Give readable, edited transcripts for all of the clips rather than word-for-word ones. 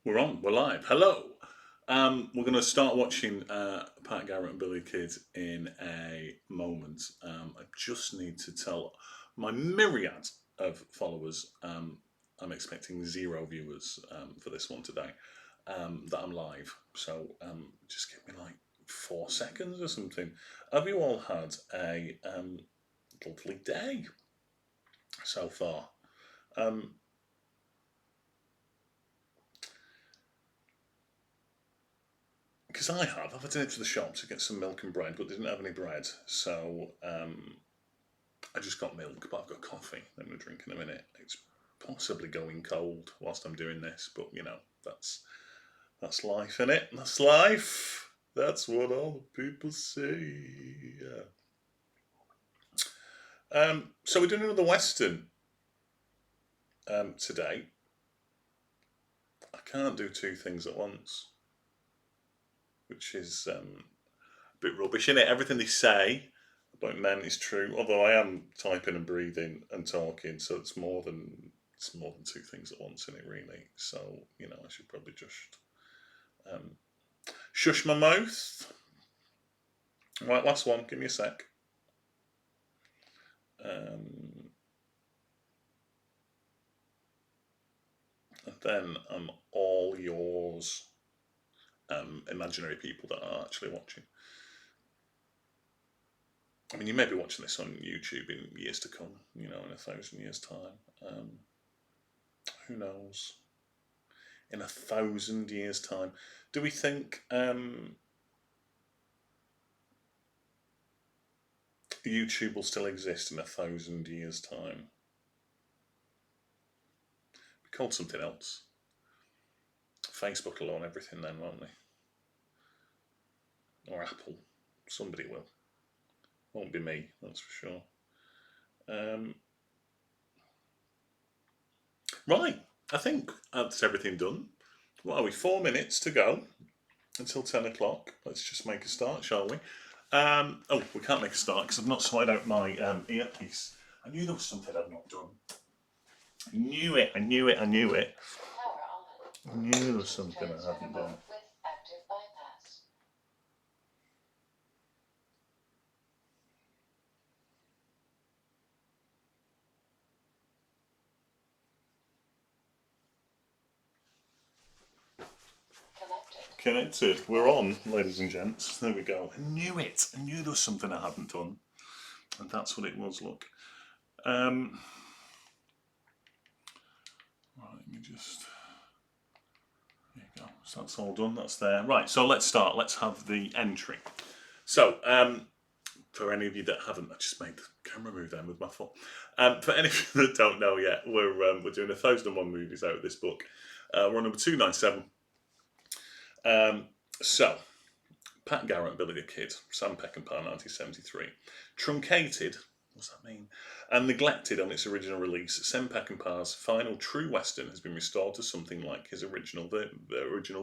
We're on. We're live. Hello. We're going to start watching Pat Garrett and Billy Kid in a moment. I just need to tell my myriad of followers I'm expecting zero viewers for this one today. That I'm live. So just give me like 4 seconds or something. Have you all had a lovely day so far? Um, Because I've had to head to the shop to get some milk and bread, but they didn't have any bread, so I just got milk, but I've got coffee that I'm going to drink in a minute. It's possibly going cold whilst I'm doing this, but that's life, innit? That's life. That's what all the people say. Yeah. So we're doing another Western today. I can't do two things at once, which is a bit rubbish, innit? Everything they say about men is true. Although I am typing and breathing and talking, so it's more than two things at once in it, really. So I should probably just um, shush my mouth. Right, last one. Give me a sec. Um, and then I'm all yours. Imaginary people that are actually watching. I mean, you may be watching this on YouTube in years to come. In 1,000 years' time. Who knows? In 1,000 years' time, do we think YouTube will still exist in 1,000 years' time? Be called something else. Facebook will own everything then, won't they? Or Apple. Somebody will. Won't be me, that's for sure. Um, right, I think that's everything done. What are we? 4 minutes to go until 10 o'clock. Let's just make a start, shall we? Oh, we can't make a start because I've not sorted out my earpiece. I knew there was something I'd not done. I knew it, I knew it, I knew it. I knew there was something I hadn't done. Connected. We're on, ladies and gents. There we go. I knew it. I knew there was something I hadn't done. And that's what it was, look. Right, let me just... There you go. So that's all done. That's there. Right, so let's start. Let's have the entry. So, for any of you that haven't, I just made the camera move then with my foot. For any of you that don't know yet, we're doing 1,001 movies out of this book. We're on number 297. So, Pat Garrett, Billy the Kid, Sam Peckinpah, 1973. Truncated, what's that mean? And neglected on its original release, Sam Peckinpah's final true western has been restored to something like his original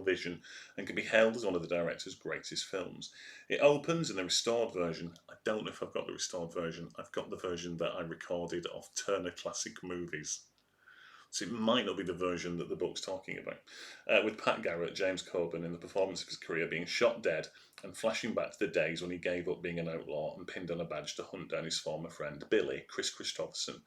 vision and can be hailed as one of the director's greatest films. It opens in the restored version. I don't know if I've got the restored version. I've got the version that I recorded of Turner Classic Movies. So it might not be the version that the book's talking about. With Pat Garrett, James Coburn, in the performance of his career, being shot dead and flashing back to the days when he gave up being an outlaw and pinned on a badge to hunt down his former friend, Billy, Chris Christopherson,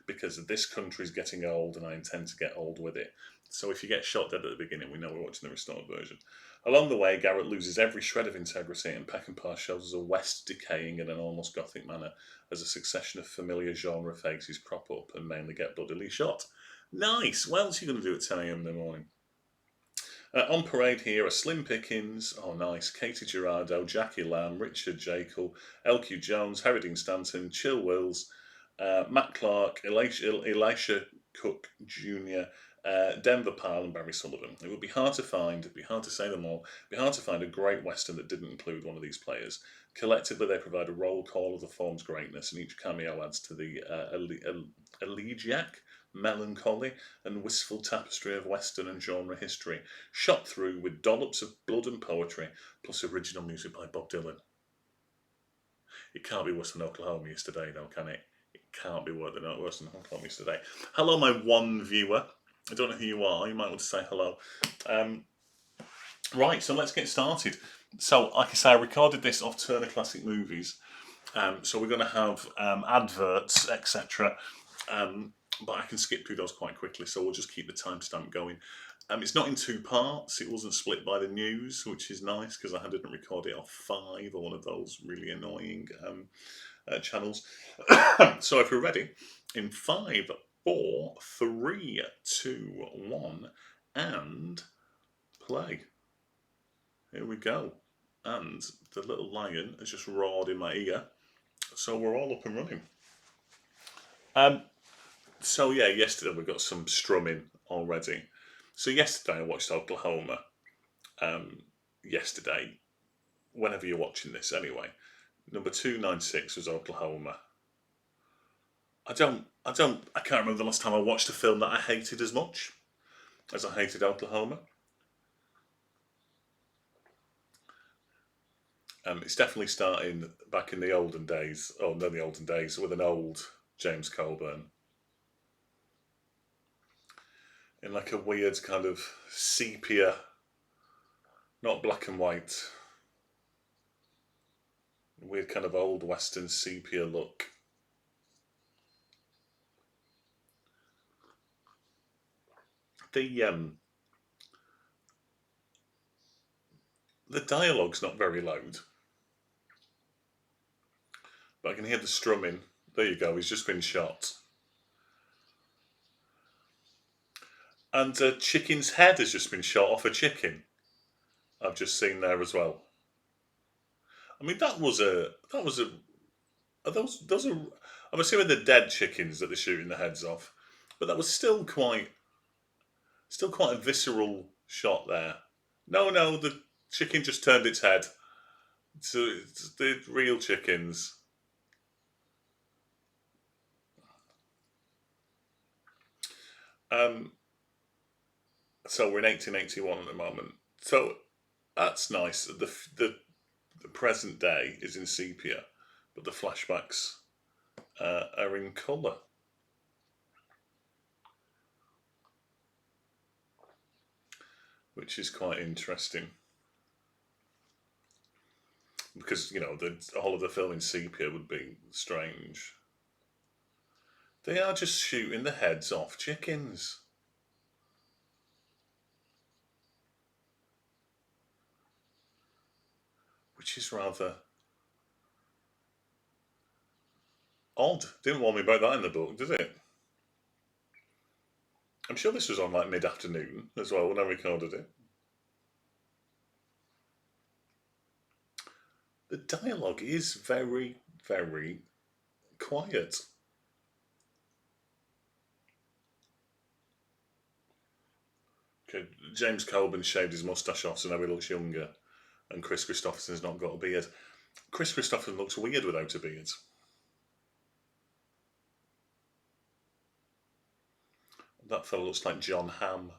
because this country's getting old and I intend to get old with it. So if you get shot dead at the beginning, we know we're watching the restored version. Along the way, Garrett loses every shred of integrity and Peckinpah shows us a West decaying in an almost gothic manner as a succession of familiar genre faces crop up and mainly get bloodily shot. Nice. What else are you going to do at 10 a.m. in the morning? On parade here are Slim Pickens, oh nice, Katie Girardo, Jackie Lamb, Richard Jekyll, LQ Jones, Harry Dean Stanton, Chill Wills, Matt Clark, Elisha Cook Jr., Denver Pyle, and Barry Sullivan. It would be hard to find, it'd be hard to say them all, it'd be hard to find a great Western that didn't include one of these players. Collectively, they provide a roll call of the form's greatness, and each cameo adds to the elegiac melancholy and wistful tapestry of Western and genre history, shot through with dollops of blood and poetry, plus original music by Bob Dylan. It can't be worse than Oklahoma yesterday, though, can it? It can't be worse than Oklahoma yesterday. Hello, my one viewer. I don't know who you are. You might want to say hello. Right, so let's get started. So, like I say, I recorded this off Turner Classic Movies. So we're going to have adverts, etc. But I can skip through those quite quickly, so we'll just keep the timestamp going. It's not in two parts. It wasn't split by the news, which is nice because I didn't record it off 5 or one of those really annoying channels. So if we're ready, in 5, 4, 3, 2, 1, and play. Here we go. And the little lion has just roared in my ear. So we're all up and running. So yeah, yesterday we got some strumming already. So yesterday I watched Oklahoma. Yesterday, whenever you're watching this anyway, number 296 was Oklahoma. I can't remember the last time I watched a film that I hated as much as I hated Oklahoma. It's definitely starting back in the olden days. Oh, no, the olden days with an old James Coburn. In like a weird kind of sepia, not black and white, weird kind of old Western sepia look. The dialogue's not very loud, but I can hear the strumming. There you go. He's just been shot, and a chicken's head has just been shot off a chicken. I've just seen there as well. I mean, that was a are those are. I'm assuming they're dead chickens that they're shooting the heads off, but that was still quite a visceral shot there. No, the chicken just turned its head. So it's the real chickens. So we're in 1881 at the moment. So that's nice. The present day is in sepia, but the flashbacks are in colour. Which is quite interesting. Because, the whole of the film in sepia would be strange. They are just shooting the heads off chickens. Which is rather odd. Didn't warn me about that in the book, did it? I'm sure this was on like mid-afternoon as well when I recorded it. The dialogue is very, very quiet. Okay, James Coburn shaved his moustache off, so now he looks younger. And Chris Christopherson's not got a beard. Chris Christopherson looks weird without a beard. That fellow looks like John Hamm.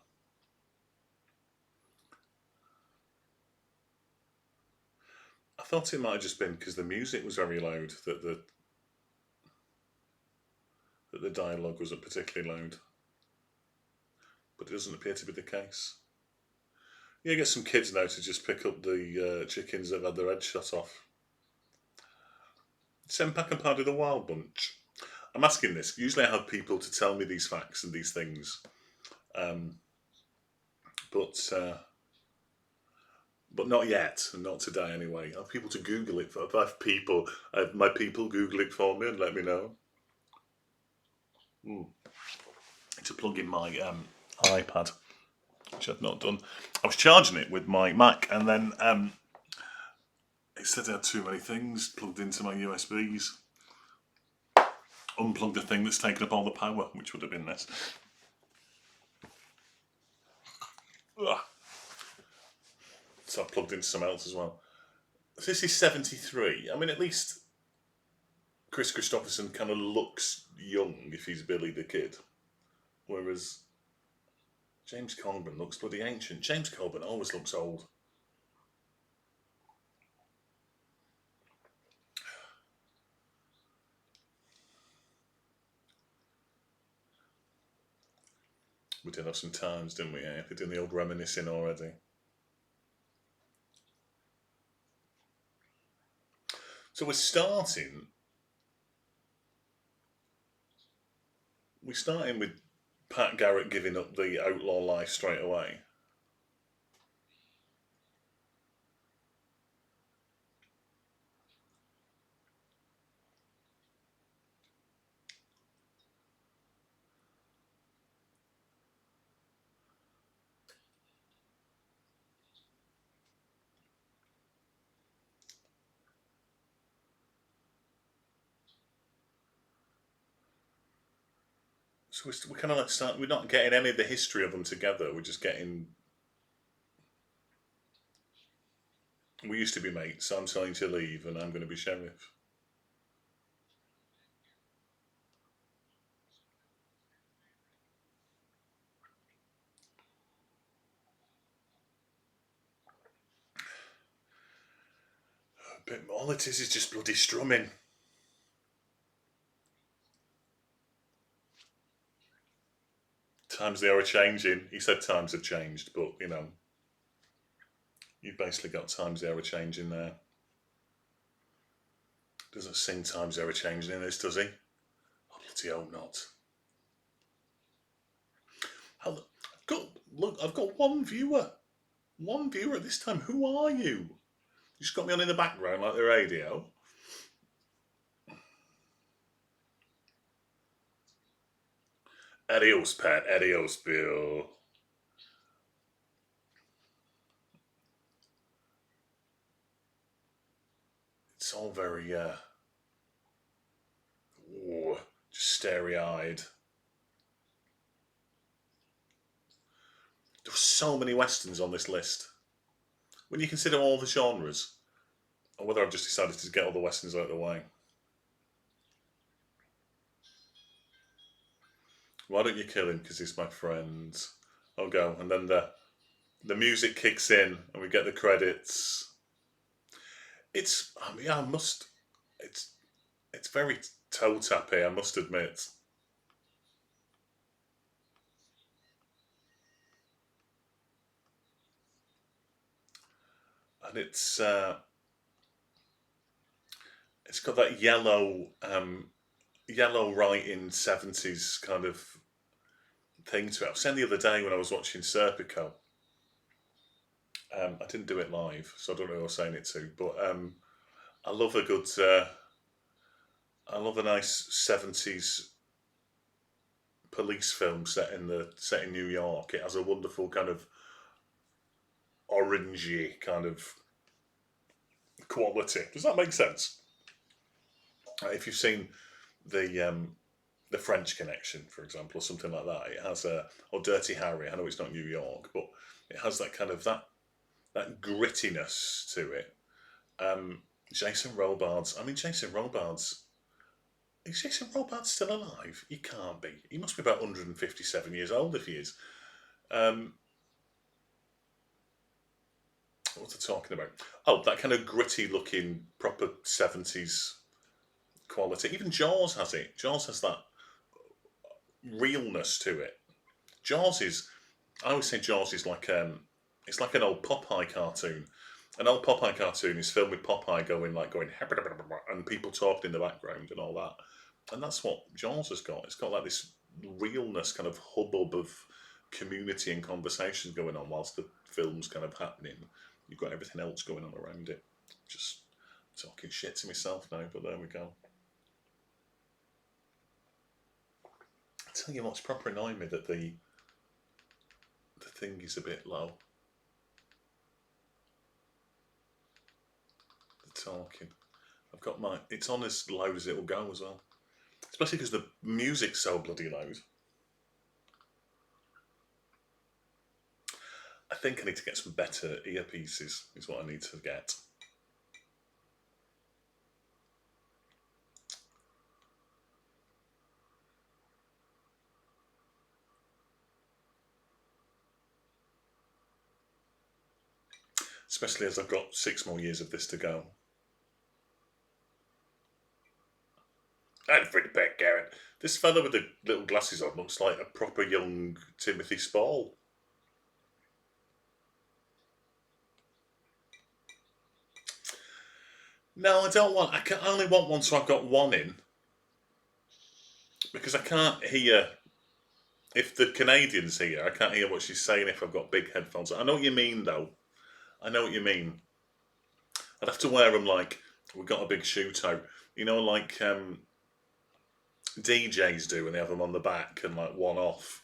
I thought it might have just been because the music was very loud that the dialogue wasn't particularly loud. But it doesn't appear to be the case. You get some kids now to just pick up the chickens that have had their heads shot off. Senpak and Party the Wild Bunch. I'm asking this. Usually I have people to tell me these facts and these things. But not yet, and not today anyway. I have people to Google it. I have my people Google it for me and let me know. To plug in my iPad, which I've not done. I was charging it with my Mac, and then it said I had too many things plugged into my USBs. Unplugged the thing that's taken up all the power, which would have been this. Ugh. So I plugged into something else as well. This is 73. I mean, at least Chris Christopherson kind of looks young if he's Billy the Kid. Whereas James Coburn looks bloody ancient. James Coburn always looks old. We did have some times, didn't we? Yeah, we're doing the old reminiscing already. So we're starting. We're starting with Pat Garrett giving up the outlaw life straight away. So we're kind of like start. We're not getting any of the history of them together. We're just getting. We used to be mates. So I'm telling to leave, and I'm going to be sheriff. But all it is just bloody strumming. Times they are changing. He said times have changed, but you've basically got times they are changing there. Doesn't sing times they are changing in this, does he? Oh, bloody hope not. I've I've got one viewer. One viewer at this time. Who are you? You just got me on in the background like the radio. Adios, Pat. Adios, Bill. It's all very, just starry eyed. There are so many westerns on this list. When you consider all the genres, or whether I've just decided to get all the westerns out of the way. Why don't you kill him? Because he's my friend. I'll go. And then the music kicks in and we get the credits. It's, I mean, I must, it's, it's very toe tappy, I must admit. And it's got that yellow writing 70s kind of thing to it. I was saying the other day when I was watching Serpico, I didn't do it live, so I don't know who I was saying it to, but I love a good, I love a nice 70s police film set in New York. It has a wonderful kind of orangey kind of quality. Does that make sense? If you've seen the French Connection, for example, or something like that, it has or Dirty Harry. I know it's not New York, but it has that kind of that grittiness to it. Jason Robards. I mean, Jason Robards. Is Jason Robards still alive? He can't be. He must be about 157 years old if he is. Um, what was I talking about? Oh, that kind of gritty looking, proper 70s quality. Even Jaws has it. Jaws has that realness to it. Jaws is. I always say Jaws is like it's like an old Popeye cartoon. An old Popeye cartoon is filmed with Popeye going and people talking in the background and all that. And that's what Jaws has got. It's got like this realness, kind of hubbub of community and conversations going on whilst the film's kind of happening. You've got everything else going on around it. Just talking shit to myself now, but there we go. I tell you what's proper annoying me that the thing is a bit low. The talking. I've got my. It's on as loud as it will go as well. Especially because the music's so bloody loud. I think I need to get some better earpieces, is what I need to get. Especially as I've got 6 more years of this to go. I'm afraid to bet, Garrett. This fella with the little glasses on looks like a proper young Timothy Spall. No, I don't want. I only want one, so I've got one in because I can't hear. If the Canadian's here, I can't hear what she's saying if I've got big headphones. I know what you mean, though. I know what you mean. I'd have to wear them like we've got a big shootout. You know, like DJs do when they have them on the back and like one off.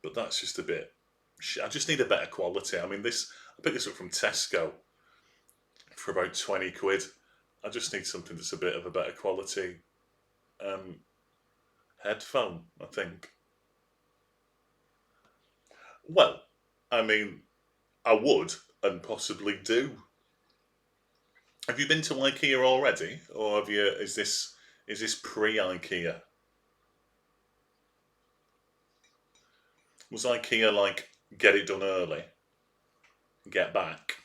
But that's just a bit. I just need a better quality. I mean, this I picked this up from Tesco for about 20 quid. I just need something that's a bit of a better quality um, headphone. I think. Well, I mean, I would and possibly do. Have you been to IKEA already, or have you? Is this pre IKEA? Was IKEA like get it done early, get back?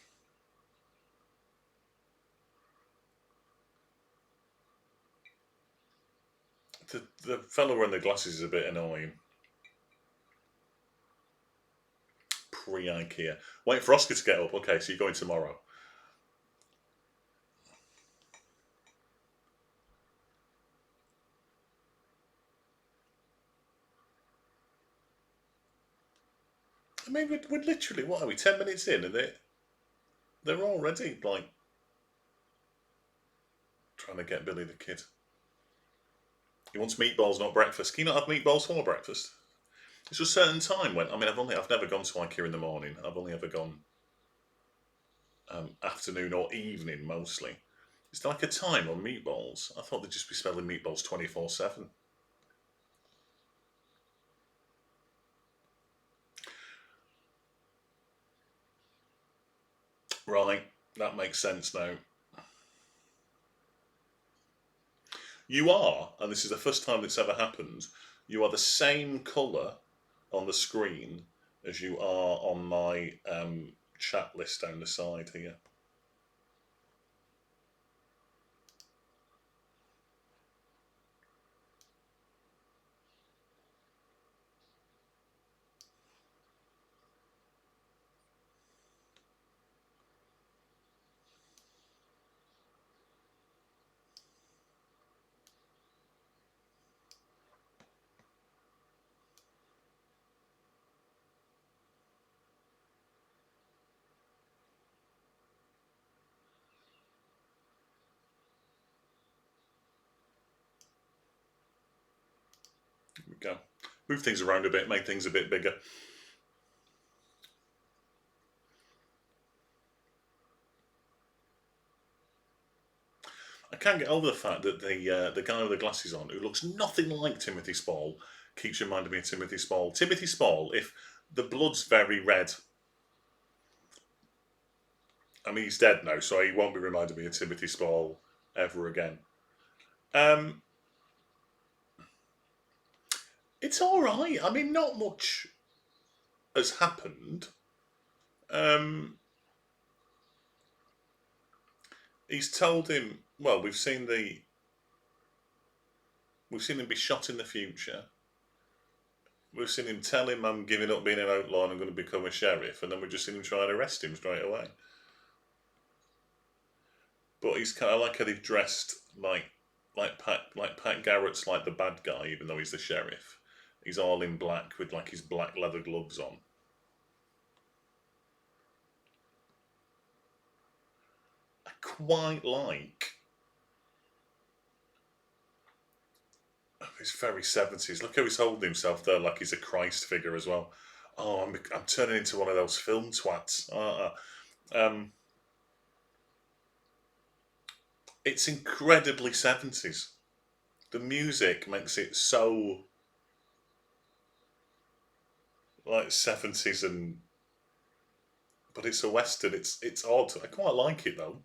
The fellow wearing the glasses is a bit annoying. Pre IKEA. Wait for Oscar to get up. Okay, so you're going tomorrow. I mean, we're literally what are we? 10 minutes in, and they're already like trying to get Billy the Kid. He wants meatballs, not breakfast. Can you not have meatballs for breakfast? It's a certain time when I've never gone to IKEA in the morning. I've only ever gone afternoon or evening mostly. Is there like a time on meatballs? I thought they'd just be smelling meatballs 24/7. Right, that makes sense now. You are, and this is the first time it's ever happened, you are the same colour on the screen as you are on my chat list down the side here. Here we go. Move things around a bit, make things a bit bigger. I can't get over the fact that the guy with the glasses on, who looks nothing like Timothy Spall, keeps reminding me of Timothy Spall. Timothy Spall, if the blood's very red, I mean he's dead now, so he won't be reminding me of Timothy Spall ever again. Um, it's all right. I mean, not much has happened. Um, he's told him. Well, we've seen him be shot in the future. We've seen him tell him, "I'm giving up being an outlaw and I'm going to become a sheriff," and then we've just seen him try and arrest him straight away. But he's kind of like how they've dressed like Pat Garrett's like the bad guy, even though he's the sheriff. He's all in black with like his black leather gloves on. I quite like. He's very 70s. Look how he's holding himself there, like he's a Christ figure as well. Oh, I'm turning into one of those film twats. It's incredibly 70s. The music makes it so like 70s, but it's a western. It's odd. I quite like it though.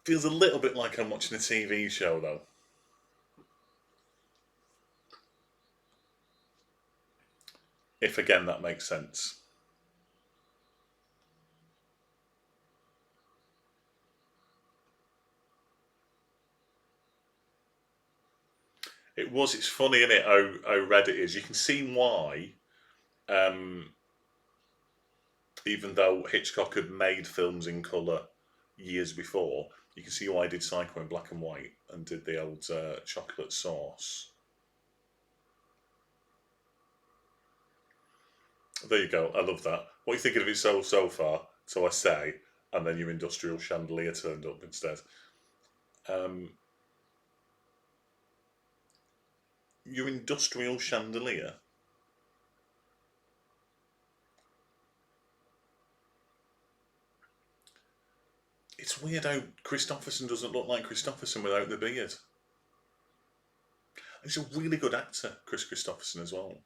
Feels a little bit like I'm watching a TV show though. If again that makes sense. It was. It's funny, isn't it? How red it is. You can see why. Um, Even though Hitchcock had made films in colour years before, you can see why he did Psycho in black and white and did the old chocolate sauce. There you go. I love that. What are you thinking of it so far? So I say, and then your industrial chandelier turned up instead. Um, your industrial chandelier. It's weird how Christopherson doesn't look like Christopherson without the beard. He's a really good actor, Chris Christopherson, as well.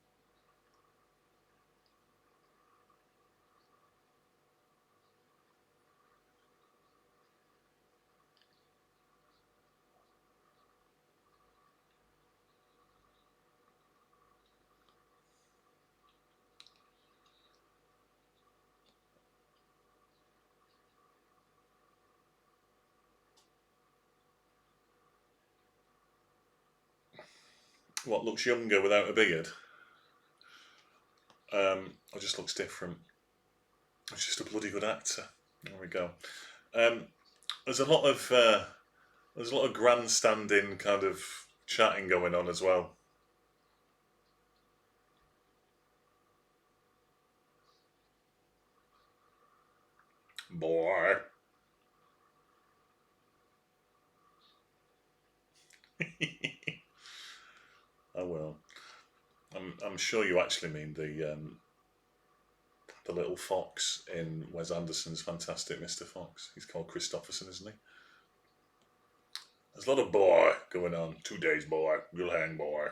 What looks younger without a beard? Or just looks different. He's just a bloody good actor. There we go. Um, there's a lot of grandstanding kind of chatting going on as well. Boy. Oh well. I'm sure you actually mean the little fox in Wes Anderson's Fantastic Mr. Fox. He's called Christopherson, isn't he? There's a lot of boy going on. 2 days, boy. You'll hang, boy.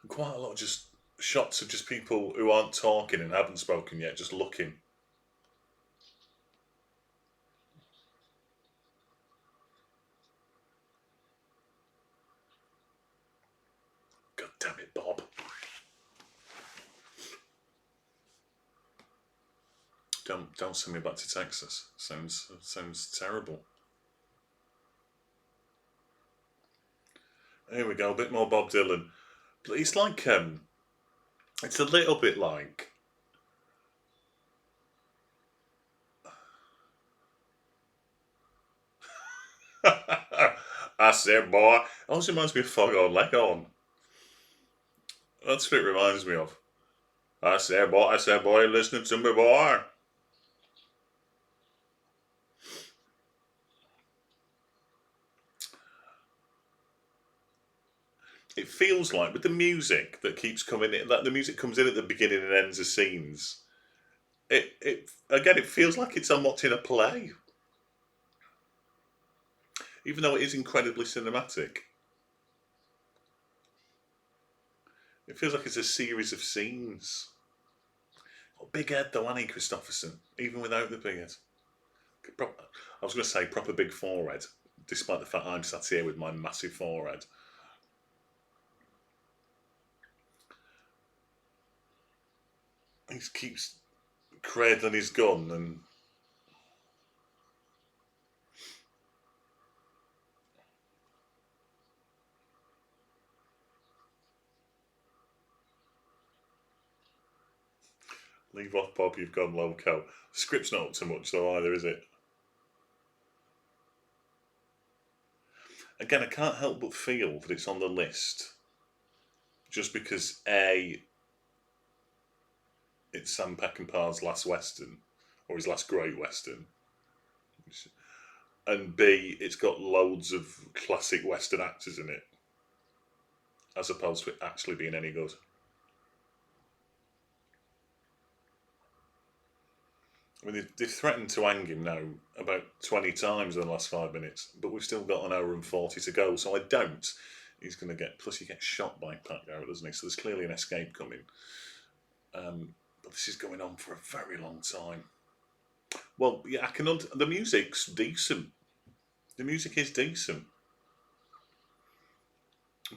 Quite a lot of just shots of just people who aren't talking and haven't spoken yet, just looking. God damn it, Bob. Don't send me back to Texas. Sounds terrible. Here we go, a bit more Bob Dylan. But it's like it's a little bit like I said, boy. It always reminds me of Fog on Leg On. That's what it reminds me of. I said, boy, listening to me, boy. It feels like with the music that keeps coming in, that the music comes in at the beginning and ends of scenes. It again, it feels like it's I'm watching a play, even though it is incredibly cinematic. It feels like it's a series of scenes. Oh, big head though, Annie Christopherson, even without the beard. I was going to say proper big forehead, despite the fact I'm sat here with my massive forehead. He keeps cradling his gun and leave off, Bob. You've gone loco. The script's not up to much though either, is it? Again, I can't help but feel that it's on the list just because A, it's Sam Peckinpah's last Western, or his last great Western, and B, it's got loads of classic Western actors in it, as opposed to it actually being any good. I mean, they've threatened to hang him now about 20 times in the last 5 minutes, but we've still got an hour and 40 to go, so I doubt he's going to get. Plus, he gets shot by Pat Garrett, doesn't he? So there's clearly an escape coming. But this is going on for a very long time. Well, yeah, I can. The music's decent. The music is decent,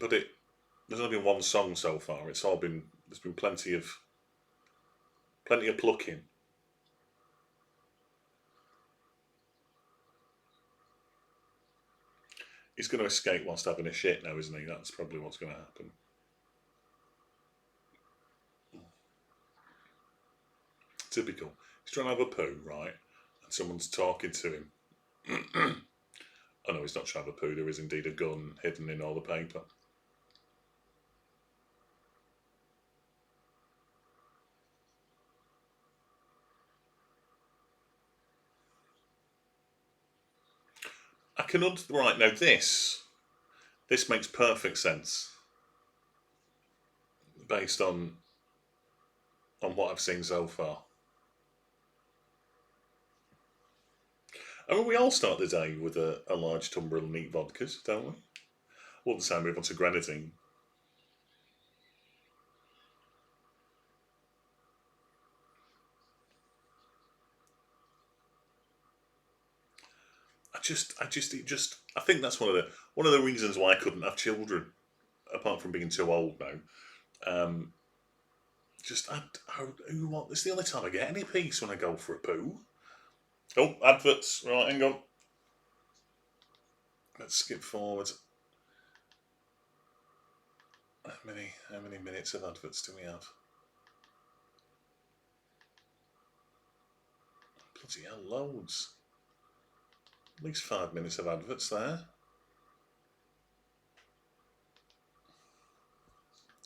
but there's only been one song so far. It's all been There's been plenty of plucking. He's going to escape whilst having a shit now, isn't he? That's probably what's going to happen. Typical. He's trying to have a poo, right? And someone's talking to him. Oh no, he's not trying to have a poo. There is indeed a gun hidden in all the paper. I can right now. This makes perfect sense based on what I've seen so far. I mean, we all start the day with a large tumbler of neat vodkas, don't we? All the time we move on to grenadine. I think that's one of the reasons why I couldn't have children, apart from being too old now. It's the only time I get any peace when I go for a poo. Oh, adverts. Right, hang on. Let's skip forward. How many minutes of adverts do we have? Bloody hell, loads. At least 5 minutes of adverts there.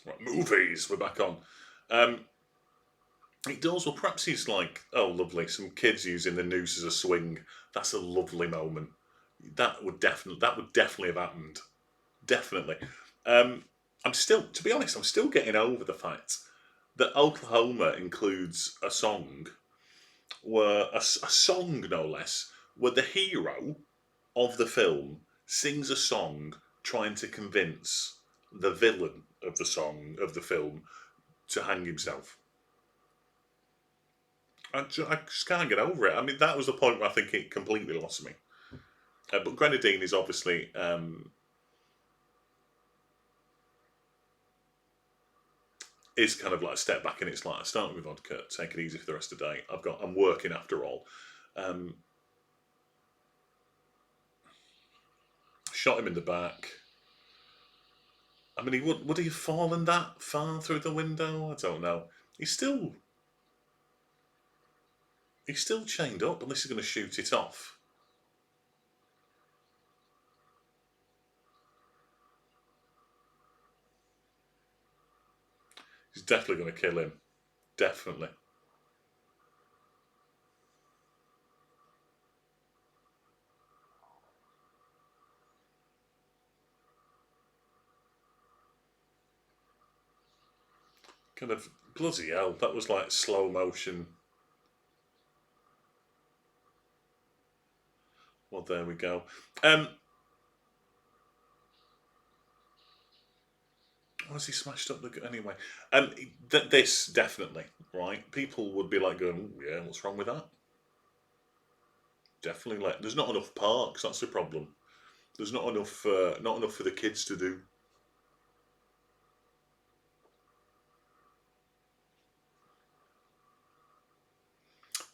Right, movies, we're back on. It does. Well, perhaps he's like, oh, lovely, some kids using the noose as a swing. That's a lovely moment. That would definitely have happened. Definitely. To be honest, I'm still getting over the fact that Oklahoma includes a song where a song no less, where the hero of the film sings a song trying to convince the villain of the film to hang himself. I just can't get over it. I mean, that was the point where I think it completely lost me. But grenadine is obviously is kind of like a step back, and it's like starting with vodka, take it easy for the rest of the day. I'm working after all. Shot him in the back. I mean, would he have fallen that far through the window? I don't know. He's still chained up, unless he's going to shoot it off. He's definitely going to kill him. Definitely. Kind of bloody hell. That was like slow motion. Well, there we go. Was he smashed up anyway? This definitely right. People would be like going, "Oh, yeah, what's wrong with that?" Definitely, like there's not enough parks. That's the problem. There's not enough for the kids to do.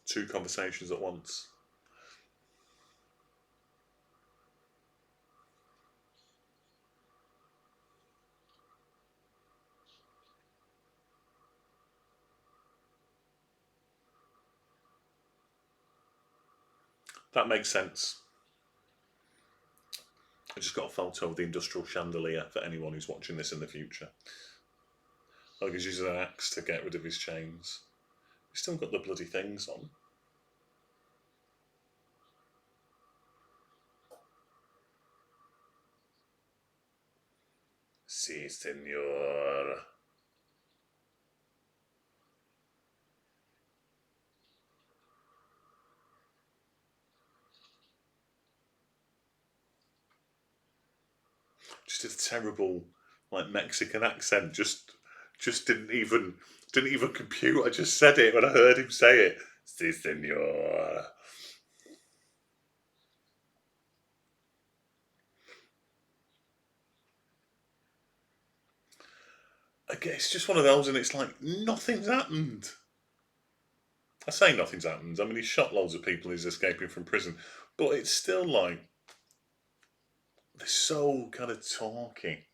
Two conversations at once. That makes sense. I just got a photo of the industrial chandelier for anyone who's watching this in the future. Like he's using an axe to get rid of his chains. He's still got the bloody things on. Si, senor. Just a terrible, like Mexican accent. Just didn't even compute. I just said it when I heard him say it. Si, senor. Again, it's just one of those, and it's like nothing's happened. I say nothing's happened. I mean, he's shot loads of people. He's escaping from prison, but it's still like They're so kind of talky.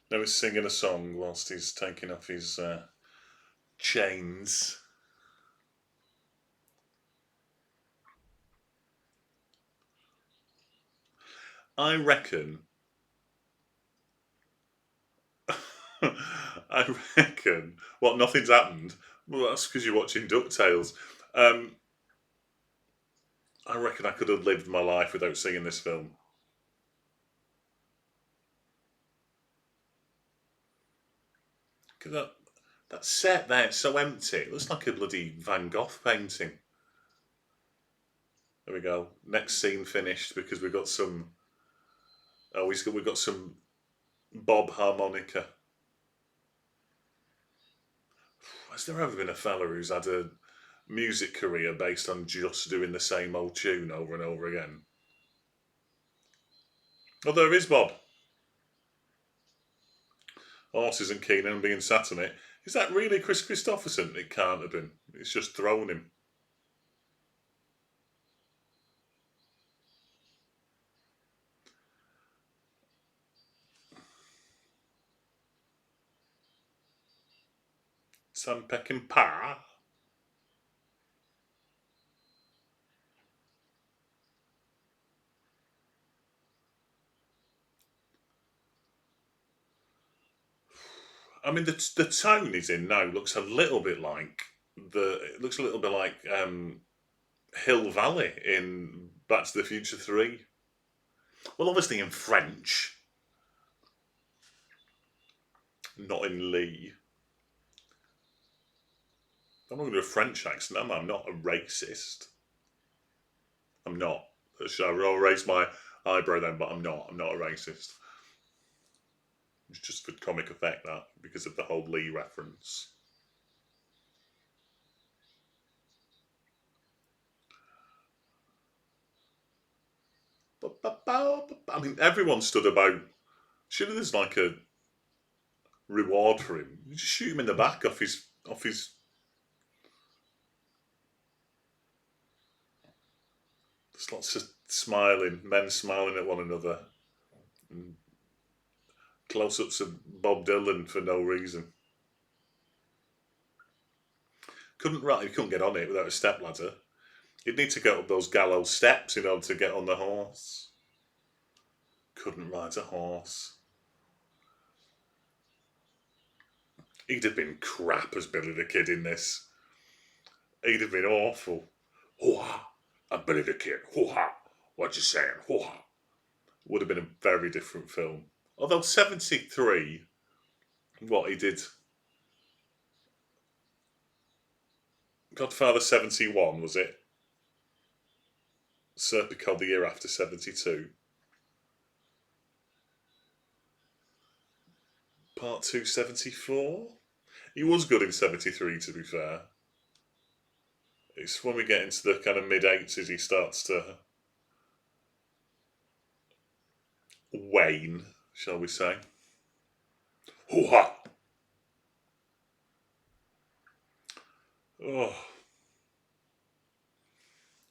Now he's singing a song whilst he's taking off his chains. I reckon. I reckon. What? Nothing's happened. Well, that's because you're watching DuckTales. Um, I reckon I could have lived my life without seeing this film. Cause that set there, it's so empty. It looks like a bloody Van Gogh painting. There we go. Next scene finished because we've got some. Oh, we've got some Bob harmonica. Has there ever been a fella who's had a music career based on just doing the same old tune over and over again? Oh, there is Bob. Horse isn't keen on being sat on it. Is that really Chris Christopherson? It can't have been. It's just thrown him. Sam Peckinpah. I mean, the tone he's in now looks a little bit like It looks a little bit like Hill Valley in Back to the Future 3. Well, obviously in French, not in Lee. I'm not going to do a French accent, am I? I'm not a racist. I'm not. I'll raise my eyebrow then, but I'm not. I'm not a racist. It's just for comic effect, that, because of the whole Lee reference. I mean, everyone stood about. Surely there's like a reward for him. You just shoot him in the back off his. There's lots of smiling, men smiling at one another, and close-ups of Bob Dylan for no reason. He couldn't get on it without a step ladder. He'd need to go up those gallows steps in order to get on the horse. Couldn't ride a horse. He'd have been crap as Billy the Kid in this. He'd have been awful. Hoo-ha! I'm Billy the Kid. Hoo-ha! What you saying? Hoo-ha! Would have been a very different film. Although 73, what he did. Godfather 71, was it? Serpico the year after 72. Part 2 74. He was good in 73, to be fair. It's when we get into the kind of mid 80s he starts to wane, shall we say. Hoo-ha! Oh,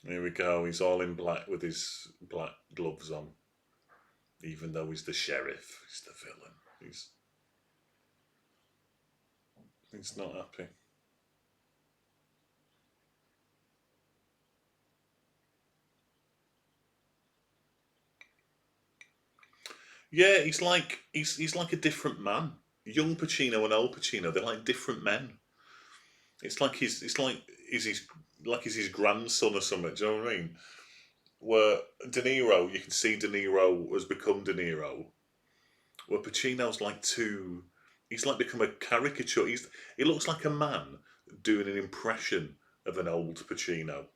here we go. He's all in black with his black gloves on. Even though he's the sheriff, he's the villain. He's not happy. Yeah, he's like a different man. Young Pacino and old Pacino, they're like different men. It's like he's his grandson or something. Do you know what I mean? Where De Niro, you can see De Niro has become De Niro. Where Pacino's like too, he's like become a caricature. He looks like a man doing an impression of an old Pacino.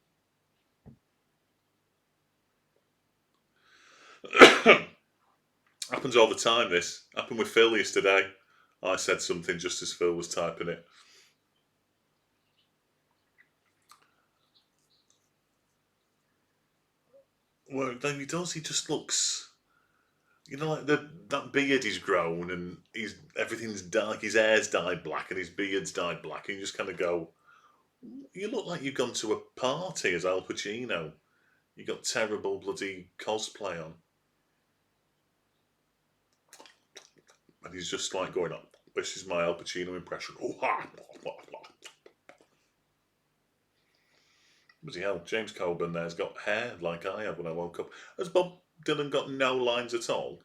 Happens all the time. This happened with Phil yesterday. I said something just as Phil was typing it. Well, then he does. He just looks, like that beard he's grown, and everything's dark. His hair's dyed black, and his beard's dyed black. And you just kind of go, you look like you've gone to a party as Al Pacino. You got terrible bloody cosplay on, and he's just like going up. This is my Al Pacino impression. Oh ha! Bloody hell, James Coburn there's got hair like I have when I woke up. Has Bob Dylan got no lines at all?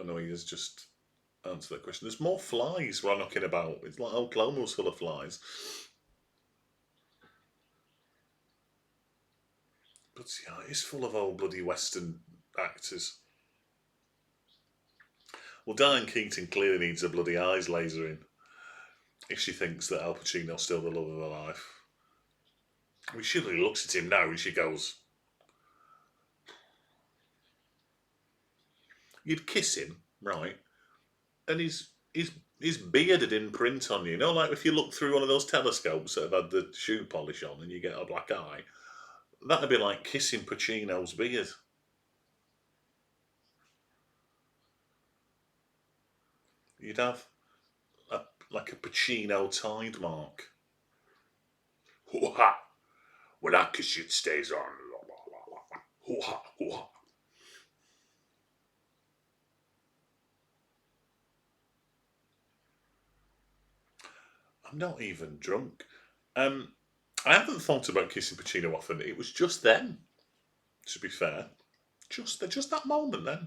I know he has just answered that question. There's more flies knocking about. It's like Oklahoma's full of flies. But yeah, it's full of old bloody Western actors. Well, Diane Keaton clearly needs her bloody eyes lasering if she thinks that Al Pacino's still the love of her life. I mean, she really looks at him now and she goes, you'd kiss him, right? And his beard had imprint on you. Like if you look through one of those telescopes that have had the shoe polish on and you get a black eye, that'd be like kissing Pacino's beard. You'd have like a Pacino tide mark. Hoo-ha! When I kiss you, it stays on. Hoo-ha, hoo-ha. I'm not even drunk. I haven't thought about kissing Pacino often. It was just then, to be fair. Just that moment then.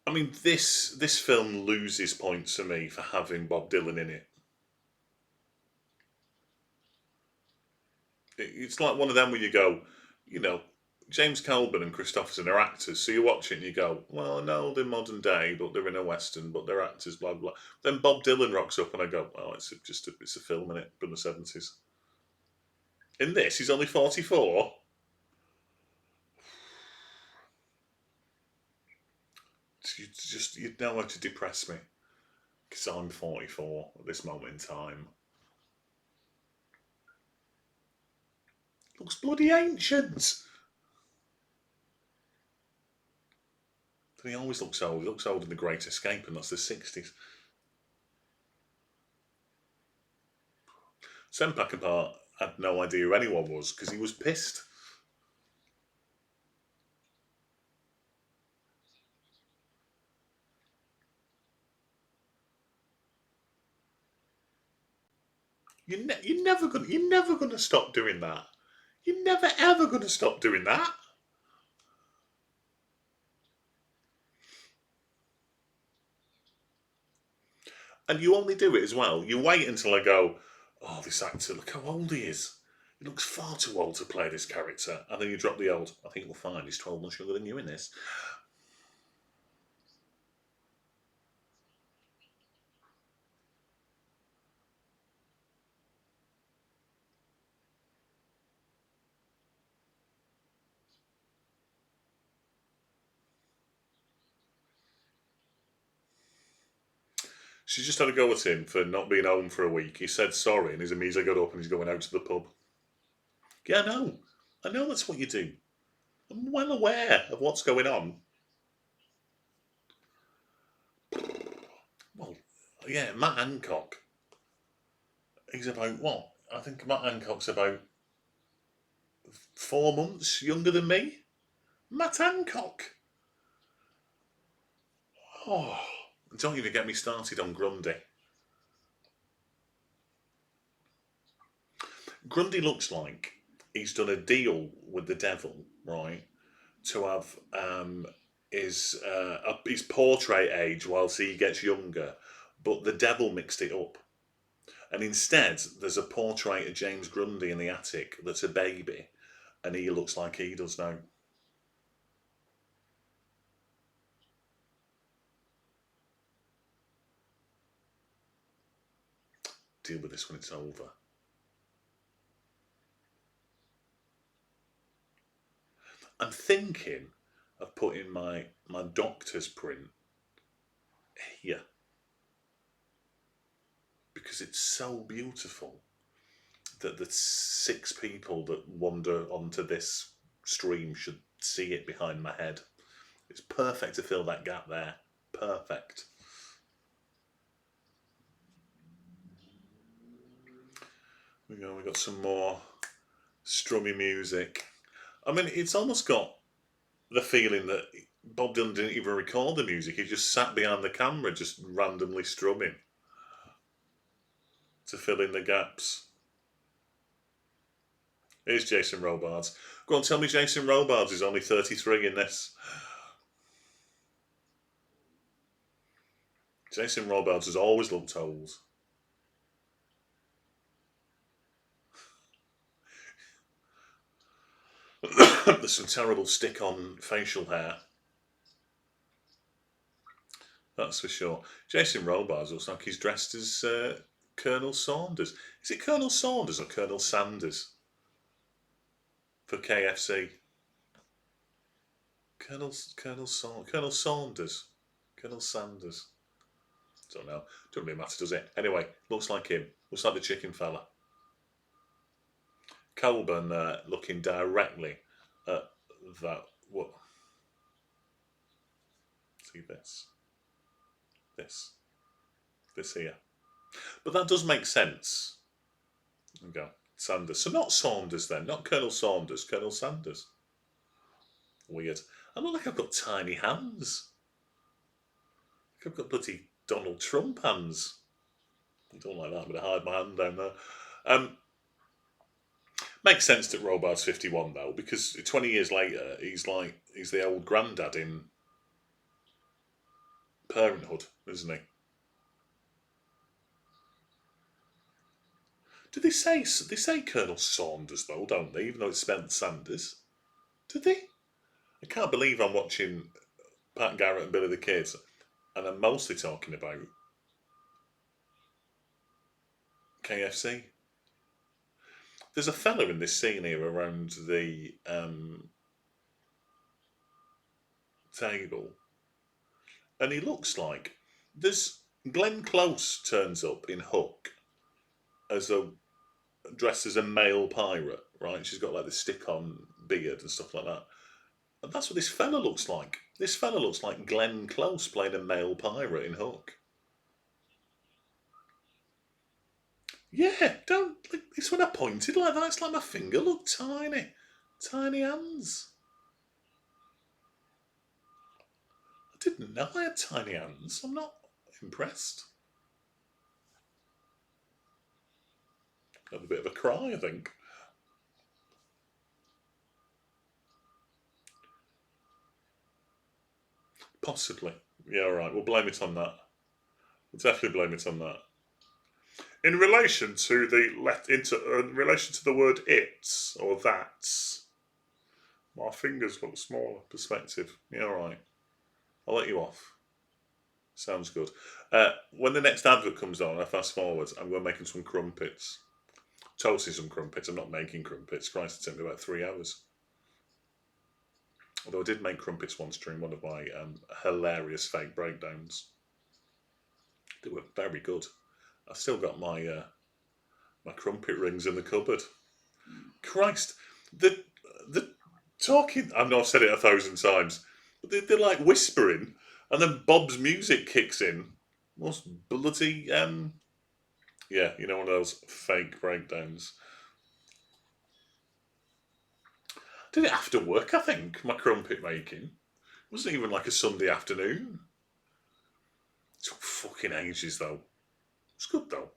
I mean, this film loses points for me for having Bob Dylan in it. It's like one of them where you go, you know, James Coburn and Christopherson are actors, so you watch it and you go, well, no, they're modern day, but they're in a western, but they're actors, blah blah. Then Bob Dylan rocks up and I go, oh, it's a film in it from the 70s. In this, he's only 44. You'd know how to depress me because I'm 44 at this moment in time. Looks bloody ancient. And he always looks old. He looks old in The Great Escape, and that's the 60s. Sam Peckinpah had no idea who anyone was because he was pissed. You're never gonna stop doing that. You're never ever gonna stop doing that. And you only do it as well. You wait until I go, oh, this actor, look how old he is. He looks far too old to play this character. And then you drop the old, I think we'll find he's 12 months younger than you in this. She just had a go at him for not being home for a week. He said sorry, and he's immediately got up and he's going out to the pub. Yeah, I know. I know that's what you do. I'm well aware of what's going on. Well, yeah, Matt Hancock. He's about what? I think Matt Hancock's about 4 months younger than me. Matt Hancock. Oh, don't even get me started on Grundy. Grundy looks like he's done a deal with the devil, right, to have his portrait age whilst he gets younger, but the devil mixed it up. And instead, there's a portrait of James Grundy in the attic that's a baby, and he looks like he does now. Deal with this when it's over. I'm thinking of putting my doctor's print here because it's so beautiful that the 6 people that wander onto this stream should see it behind my head. It's perfect to fill that gap there. Perfect. We go. We got some more strummy music. I mean, it's almost got the feeling that Bob Dylan didn't even record the music. He just sat behind the camera, just randomly strumming to fill in the gaps. Here's Jason Robards. Go on, tell me Jason Robards is only 33 in this. Jason Robards has always looked old. There's some terrible stick-on facial hair. That's for sure. Jason Robards looks like he's dressed as Colonel Saunders. Is it Colonel Saunders or Colonel Sanders for KFC? Colonel Saunders. Colonel Sanders. Don't know. Doesn't really matter, does it? Anyway, looks like him. Looks like the chicken fella. Coburn looking directly at that. What? See this. This here. But that does make sense. There we go. Sanders. So not Saunders then. Not Colonel Saunders. Colonel Sanders. Weird. I look like I've got tiny hands. I've got bloody Donald Trump hands. I don't like that. I'm going to hide my hand down there. Makes sense that Robards 51 though, because 20 years later he's the old granddad in Parenthood, isn't he? Do they say Colonel Saunders though, don't they? Even though it's spelled Sanders. Do they? I can't believe I'm watching Pat Garrett and Billy the Kid, and I'm mostly talking about KFC. There's a fella in this scene here around the table, and he looks like there's Glenn Close turns up in Hook as dressed as a male pirate, right? She's got like the stick-on beard and stuff like that. And that's what this fella looks like. This fella looks like Glenn Close playing a male pirate in Hook. Yeah, don't. Like, it's when I pointed like that, it's like my finger looked tiny. Tiny hands. I didn't know I had tiny hands. I'm not impressed. Had a bit of a cry, I think. Possibly. Yeah, all right. We'll blame it on that. We'll definitely blame it on that. In relation to in relation to the word "it's" or "that's," my fingers look smaller. Perspective. Yeah, all right. I'll let you off. Sounds good. When the next advert comes on, I fast forward. I'm going making some crumpets. Toasting some crumpets. I'm not making crumpets. Christ, it took me about 3 hours. Although I did make crumpets once during one of my hilarious fake breakdowns. They were very good. I've still got my crumpet rings in the cupboard. Christ, the talking. I know I've said it 1,000 times, but they're like whispering, and then Bob's music kicks in. Most bloody yeah, one of those fake breakdowns. Did it after work? I think my crumpet making. It wasn't even like a Sunday afternoon. It took fucking ages though. It's good though.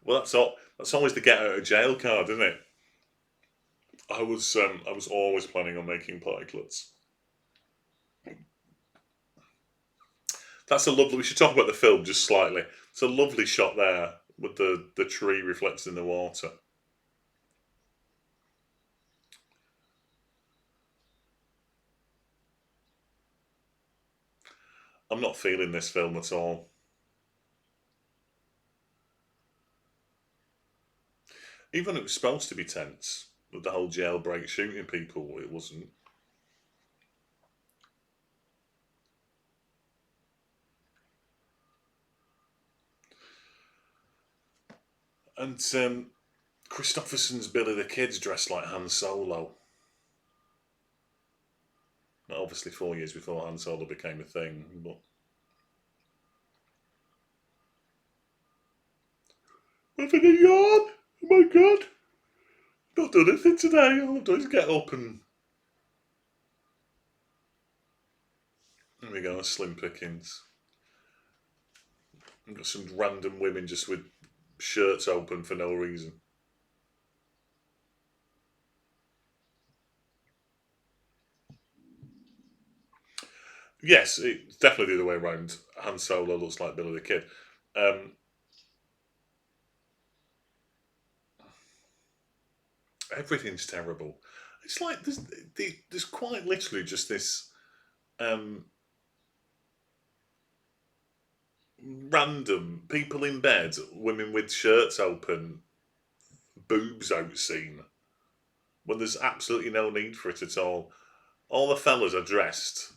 Well, that's always the get out of jail card, isn't it? I was always planning on making pikelets. That's a lovely. We should talk about the film just slightly. It's a lovely shot there with the tree reflected in the water. I'm not feeling this film at all. Even when it was supposed to be tense, with the whole jailbreak shooting people, it wasn't. And Christopherson's Billy the Kid's dressed like Han Solo. Obviously, 4 years before Han Solo became a thing, but having a yawn. Oh my god! Not done anything today. All I've done is get up and there we go. Slim pickings. I've got some random women just with shirts open for no reason. Yes, it's definitely the other way around. Han Solo looks like Billy the Kid. Um, Everything's terrible. It's like there's quite literally just this um, random people in bed, women with shirts open, boobs out scene, when there's absolutely no need for it at all. All the fellas are dressed.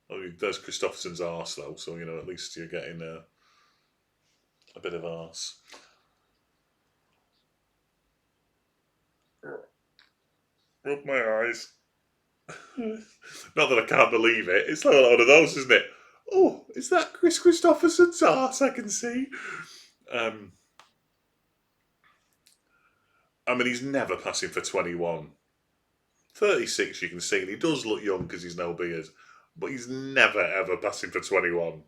I mean, there's Christopherson's arse though, so at least you're getting a bit of arse. Rub my eyes. Not that I can't believe it. It's like a lot of those, isn't it? Oh, is that Chris Christopherson's arse? I can see. Um, I mean, he's never passing for 21. 36, you can see, and he does look young because he's no beard, but he's never ever passing for 21.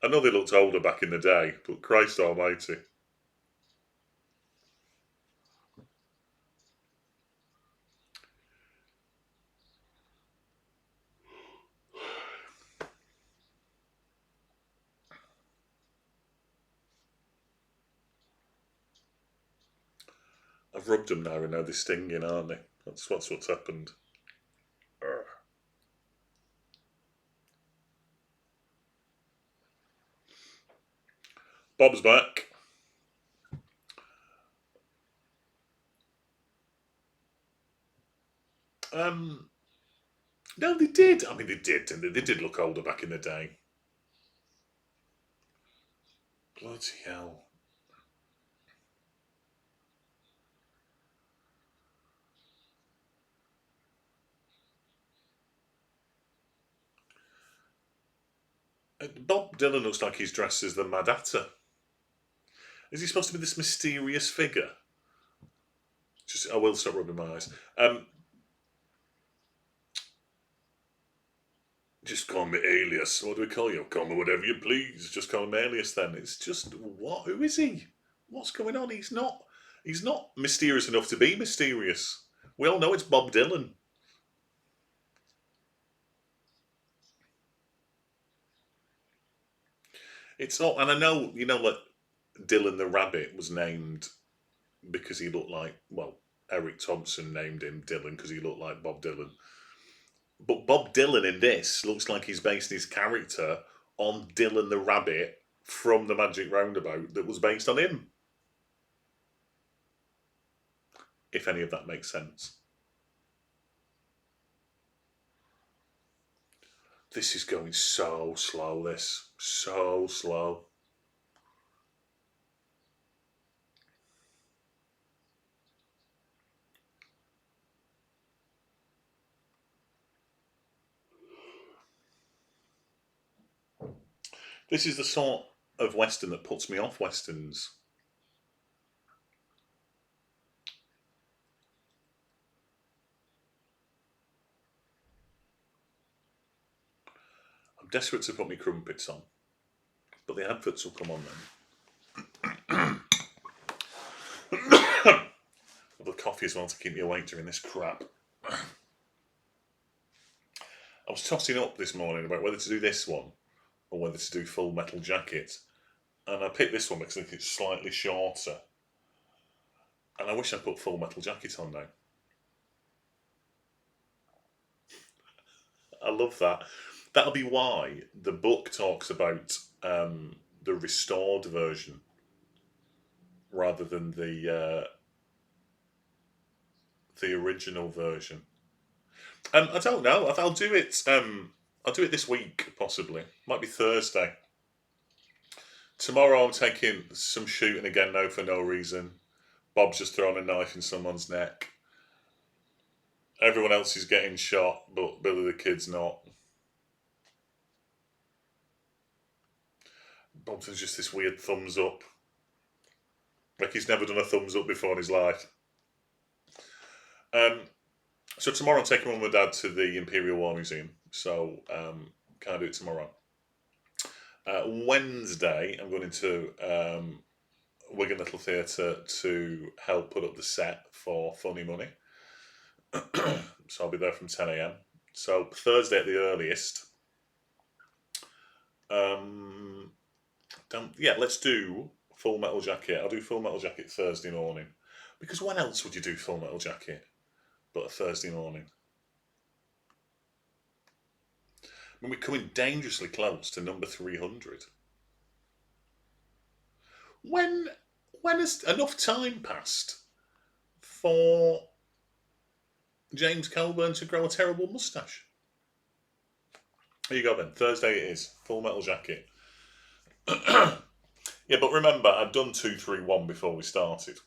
I know they looked older back in the day, but Christ almighty. I've rubbed them now and now they're stinging, aren't they? What's happened. Urgh. Bob's back. Um, no, they did. I mean, they did, didn't they? They did look older back in the day. Bloody hell. Bob Dylan looks like he's dressed as the Mad Hatter. Is he supposed to be this mysterious figure? I will stop rubbing my eyes. Just call me Alias. What do we call you? Call me whatever you please. Just call him Alias then. It's just what? Who is he? What's going on? He's not. He's not mysterious enough to be mysterious. We all know it's Bob Dylan. It's not, and I know like Dylan the Rabbit was named because he looked like Eric Thompson named him Dylan because he looked like Bob Dylan. But Bob Dylan in this looks like he's based his character on Dylan the Rabbit from the Magic Roundabout that was based on him. If any of that makes sense. This is going so slow, this. So slow. This is the sort of Western that puts me off Westerns. I'm desperate to put my crumpets on, but the adverts will come on then. The coffee as well to keep me awake during this crap. I was tossing up this morning about whether to do this one or whether to do Full Metal Jacket. And I picked this one because I think it's slightly shorter. And I wish I put Full Metal Jacket on now. I love that. That'll be why the book talks about the restored version rather than the the original version. I don't know. I'll do it. I'll do it this week, possibly. Might be Thursday. Tomorrow I'm taking some shooting again, no, for no reason. Bob's just thrown a knife in someone's neck. Everyone else is getting shot, but Billy the Kid's not. Bob's just this weird thumbs up. Like he's never done a thumbs up before in his life. So tomorrow I'm taking Mum and Dad to the Imperial War Museum. So can't do it tomorrow. Wednesday I'm going into Wigan Little Theatre to help put up the set for Funny Money. So I'll be there from 10 a.m. So Thursday at the earliest. Let's do Full Metal Jacket. I'll do Full Metal Jacket Thursday morning. Because when else would you do Full Metal Jacket but a Thursday morning? I mean, we're coming dangerously close to number 300. When has enough time passed for James Coburn to grow a terrible moustache? There you go then. Thursday it is. Full Metal Jacket. Yeah, but remember, I'd done 231 before we started.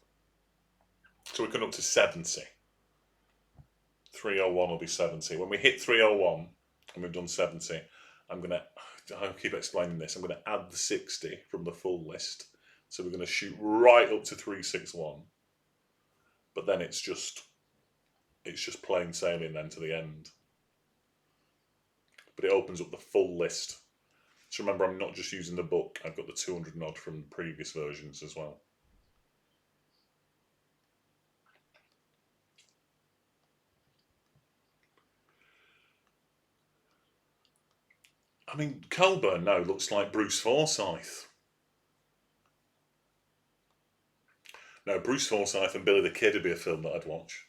So we're coming up to 70. 301 will be 70. When we hit 301 and we've done 70, I'll keep explaining this, I'm going to add the 60 from the full list. So we're going to shoot right up to 361. But then it's just plain sailing then to the end. But it opens up the full list. So remember, I'm not just using the book, I've got the 200 and odd from previous versions as well. I mean, Coburn now looks like Bruce Forsyth. No, Bruce Forsyth and Billy the Kid would be a film that I'd watch.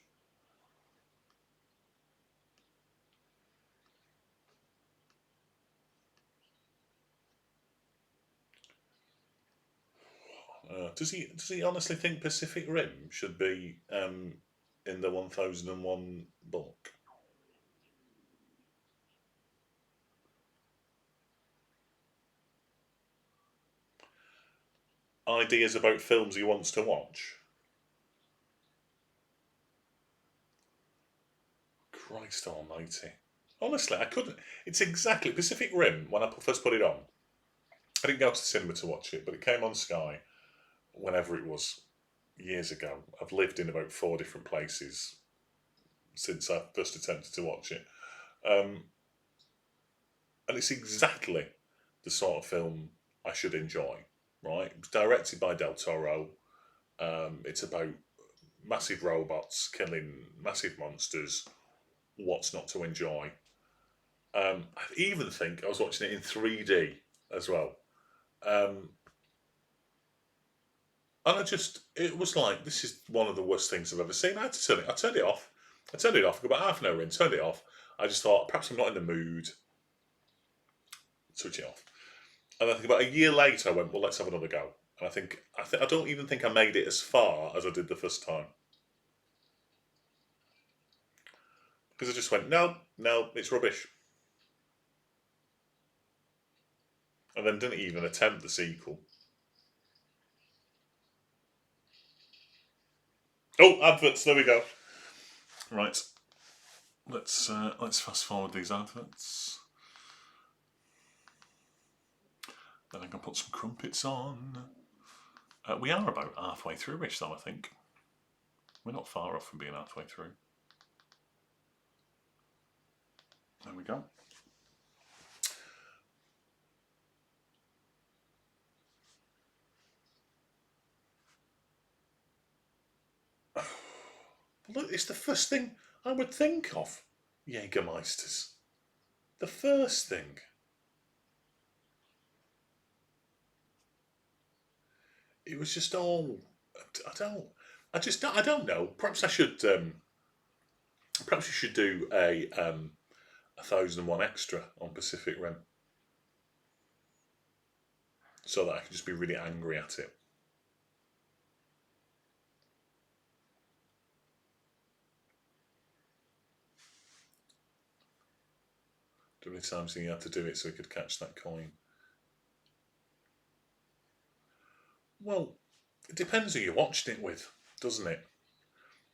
Does he honestly think Pacific Rim should be in the 1001 book? Ideas about films he wants to watch? Christ almighty. Honestly, I couldn't. It's exactly Pacific Rim. When I first put it on, I didn't go to the cinema to watch it, but it came on Sky whenever it was, years ago. I've lived in about 4 different places since I first attempted to watch it. And it's exactly the sort of film I should enjoy, right? It was directed by Del Toro. It's about massive robots killing massive monsters. What's not to enjoy? I even think I was watching it in 3D as well. And it was like, this is one of the worst things I've ever seen. I turned it off. I turned it off, about half an hour in, turned it off. I just thought, perhaps I'm not in the mood. Switch it off. And I think about a year later, I went, well, let's have another go. And I don't even think I made it as far as I did the first time. Because I just went, no, it's rubbish. And then didn't even attempt the sequel. Oh, adverts, there we go. Right. Let's fast forward these adverts. Then I can put some crumpets on. We are about halfway through-ish though, I think. We're not far off from being halfway through. There we go. Look, it's the first thing I would think of. Jägermeisters. The first thing. It was just all. I don't know. Perhaps I should. Perhaps you should do a 1001 extra on Pacific Rim, so that I can just be really angry at it. How many times he had to do it so he could catch that coin? Well, it depends who you're watching it with, doesn't it?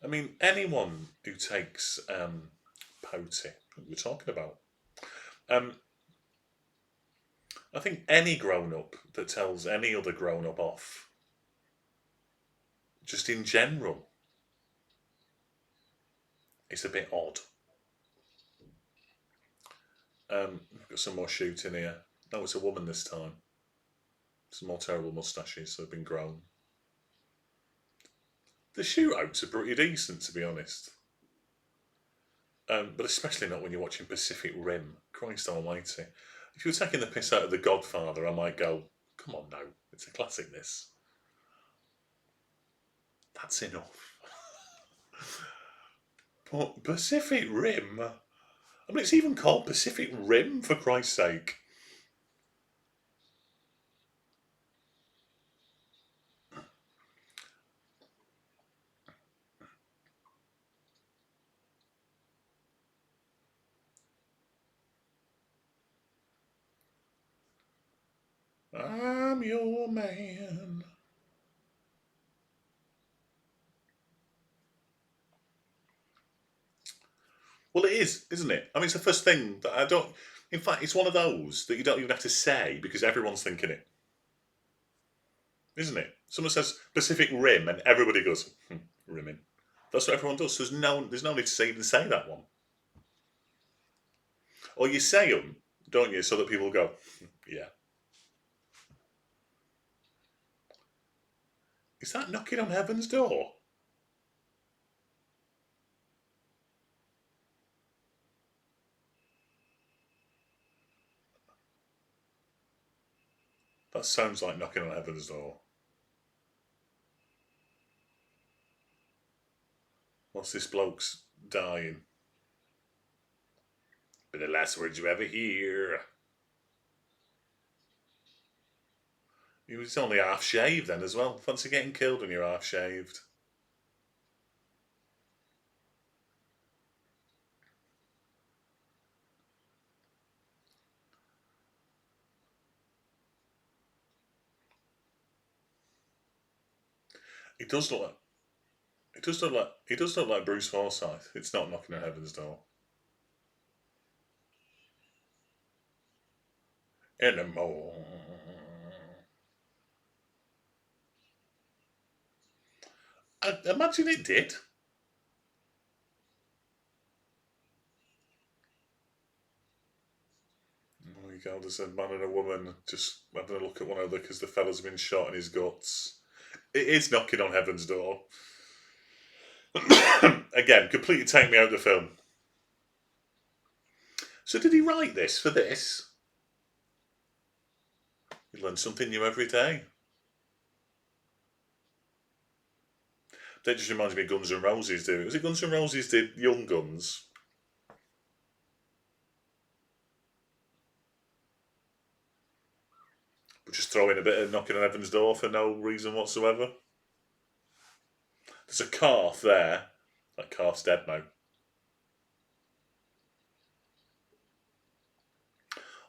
I mean, anyone who takes Poti, we're talking about, um, I think any grown-up that tells any other grown-up off, just in general, it's a bit odd. We've got some more shooting here. No, it's a woman this time. Some more terrible moustaches that have been grown. The shootouts are pretty decent, to be honest. But especially not when you're watching Pacific Rim. Christ almighty. If you were taking the piss out of The Godfather, I might go, come on now, it's a classic this. That's enough. But Pacific Rim? I mean, it's even called Pacific Rim, for Christ's sake. I'm your man. Well, it is, isn't it? I mean, it's the first thing that I don't. In fact, it's one of those that you don't even have to say because everyone's thinking it, isn't it? Someone says Pacific Rim, and everybody goes, rimming. That's what everyone does. So there's no need to even say that one. Or you say them, don't you, so that people go, yeah. Is that knocking on heaven's door? That sounds like knocking on heaven's door. What's this bloke's dying? But the last words you ever hear. He was only half shaved then as well. Fancy getting killed when you're half shaved. He does look like he does look like Bruce Forsyth. It's not knocking on heaven's door. Anymore. I imagine it did. Oh my God, there's a man and a woman just having a look at one another because the fella's been shot in his guts. It is knocking on heaven's door. Again, completely take me out of the film. So did he write this for this? You learn something new every day. That just reminds me of Guns N' Roses do. Was it Guns N' Roses did Young Guns? But just throw in a bit of knocking on heaven's door for no reason whatsoever. There's a calf there. That calf's dead now.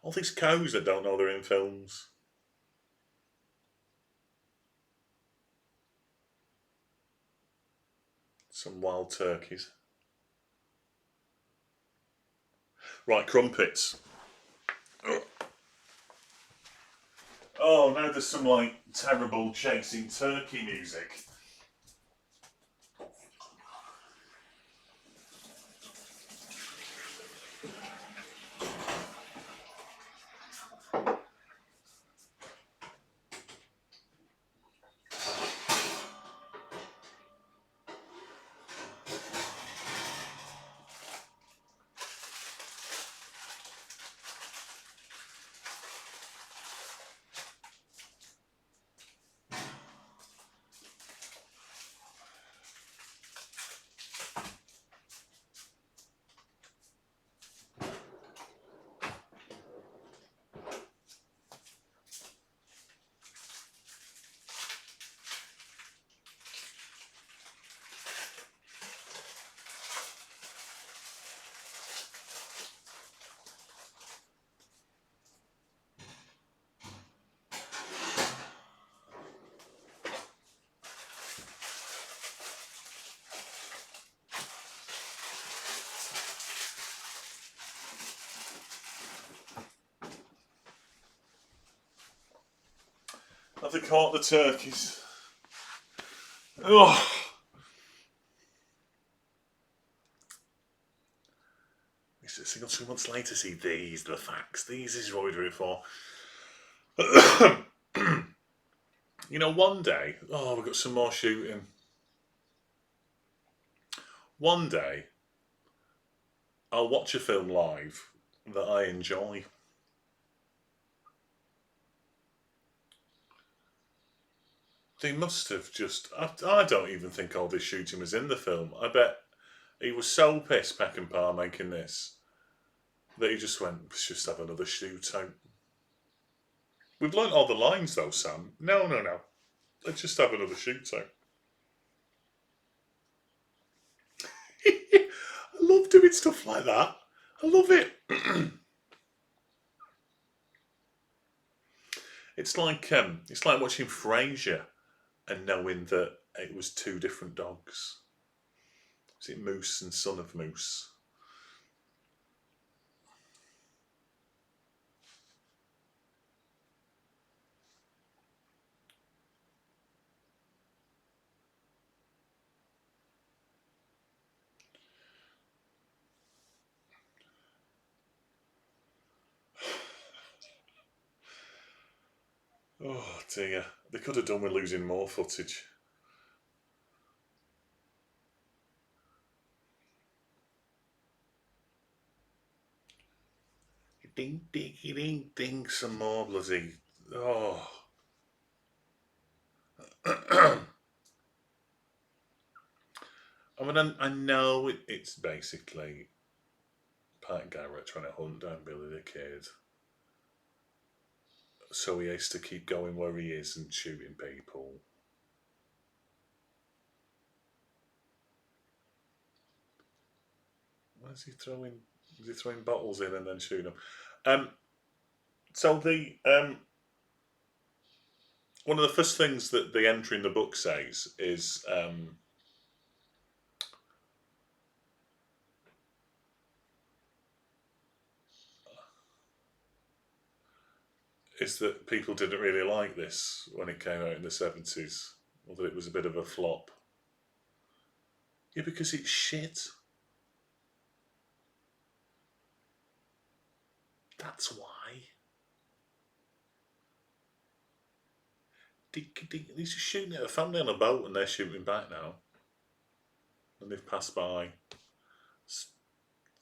All these cows that don't know they're in films. Some wild turkeys. Right, crumpets. Oh, now there's some like terrible chasing turkey music. Have they caught the turkeys? Oh. 2 months later, see, these are the facts. These is what we do it for. One day, we've got some more shooting. One day, I'll watch a film live that I enjoy. They must have just... I don't even think all this shooting was in the film. I bet he was so pissed, Peckinpah, making this, that he just went, let's just have another shootout. We've learnt all the lines, though, Sam. No. Let's just have another shootout. I love doing stuff like that. I love it. It's like watching Frasier and knowing that it was 2 different dogs. Was it Moose and Son of Moose? Oh dear. They could have done with losing more footage. Ding, ding, ding, ding, some more bloody... Oh. I know it's basically Pat Garrett trying to hunt down Billy the Kid. So he has to keep going where he is and shooting people. Is he throwing bottles in and then shooting them? One of the first things that the entry in the book says is that people didn't really like this when it came out in the 70s, or that it was a bit of a flop. Yeah, because it's shit. That's why. He's just shooting at a family on a boat and they're shooting back now. And they've passed by. It's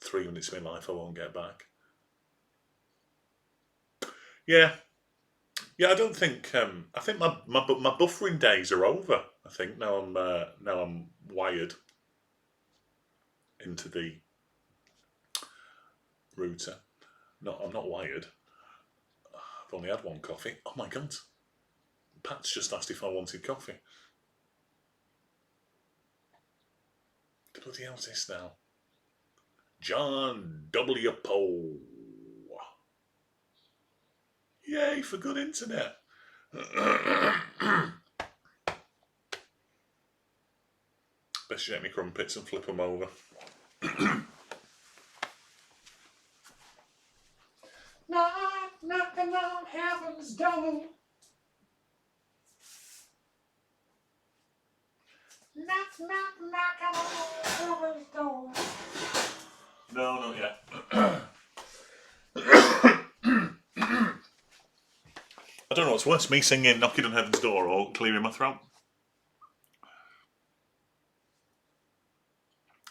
3 minutes of my life I won't get back. Yeah. Yeah, I don't think... I think my buffering days are over. I think now I'm wired into the router. No, I'm not wired. I've only had 1 coffee. Oh my God. Pat's just asked if I wanted coffee. What the bloody hell's this now? John W. Poe. Yay for good internet. Best you get me crumpets and flip them over. Knocking on heaven's door. Knock, knocking on heaven's door. No, not yet. I don't know what's worse, me singing Knocking on Heaven's Door or clearing my throat.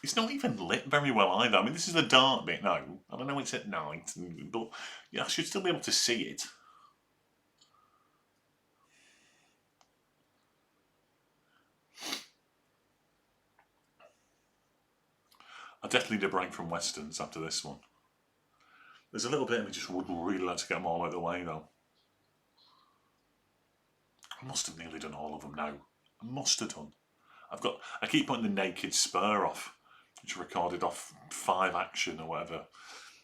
It's not even lit very well either. I mean, this is the dark bit now. I don't know it's at night, but yeah, I should still be able to see it. I definitely need a break from westerns after this one. There's a little bit of me just wouldn't really like to get them all out of the way though. I must have nearly done all of them now. I must have done. I keep putting the Naked Spur off, which I recorded off 5 Action or whatever a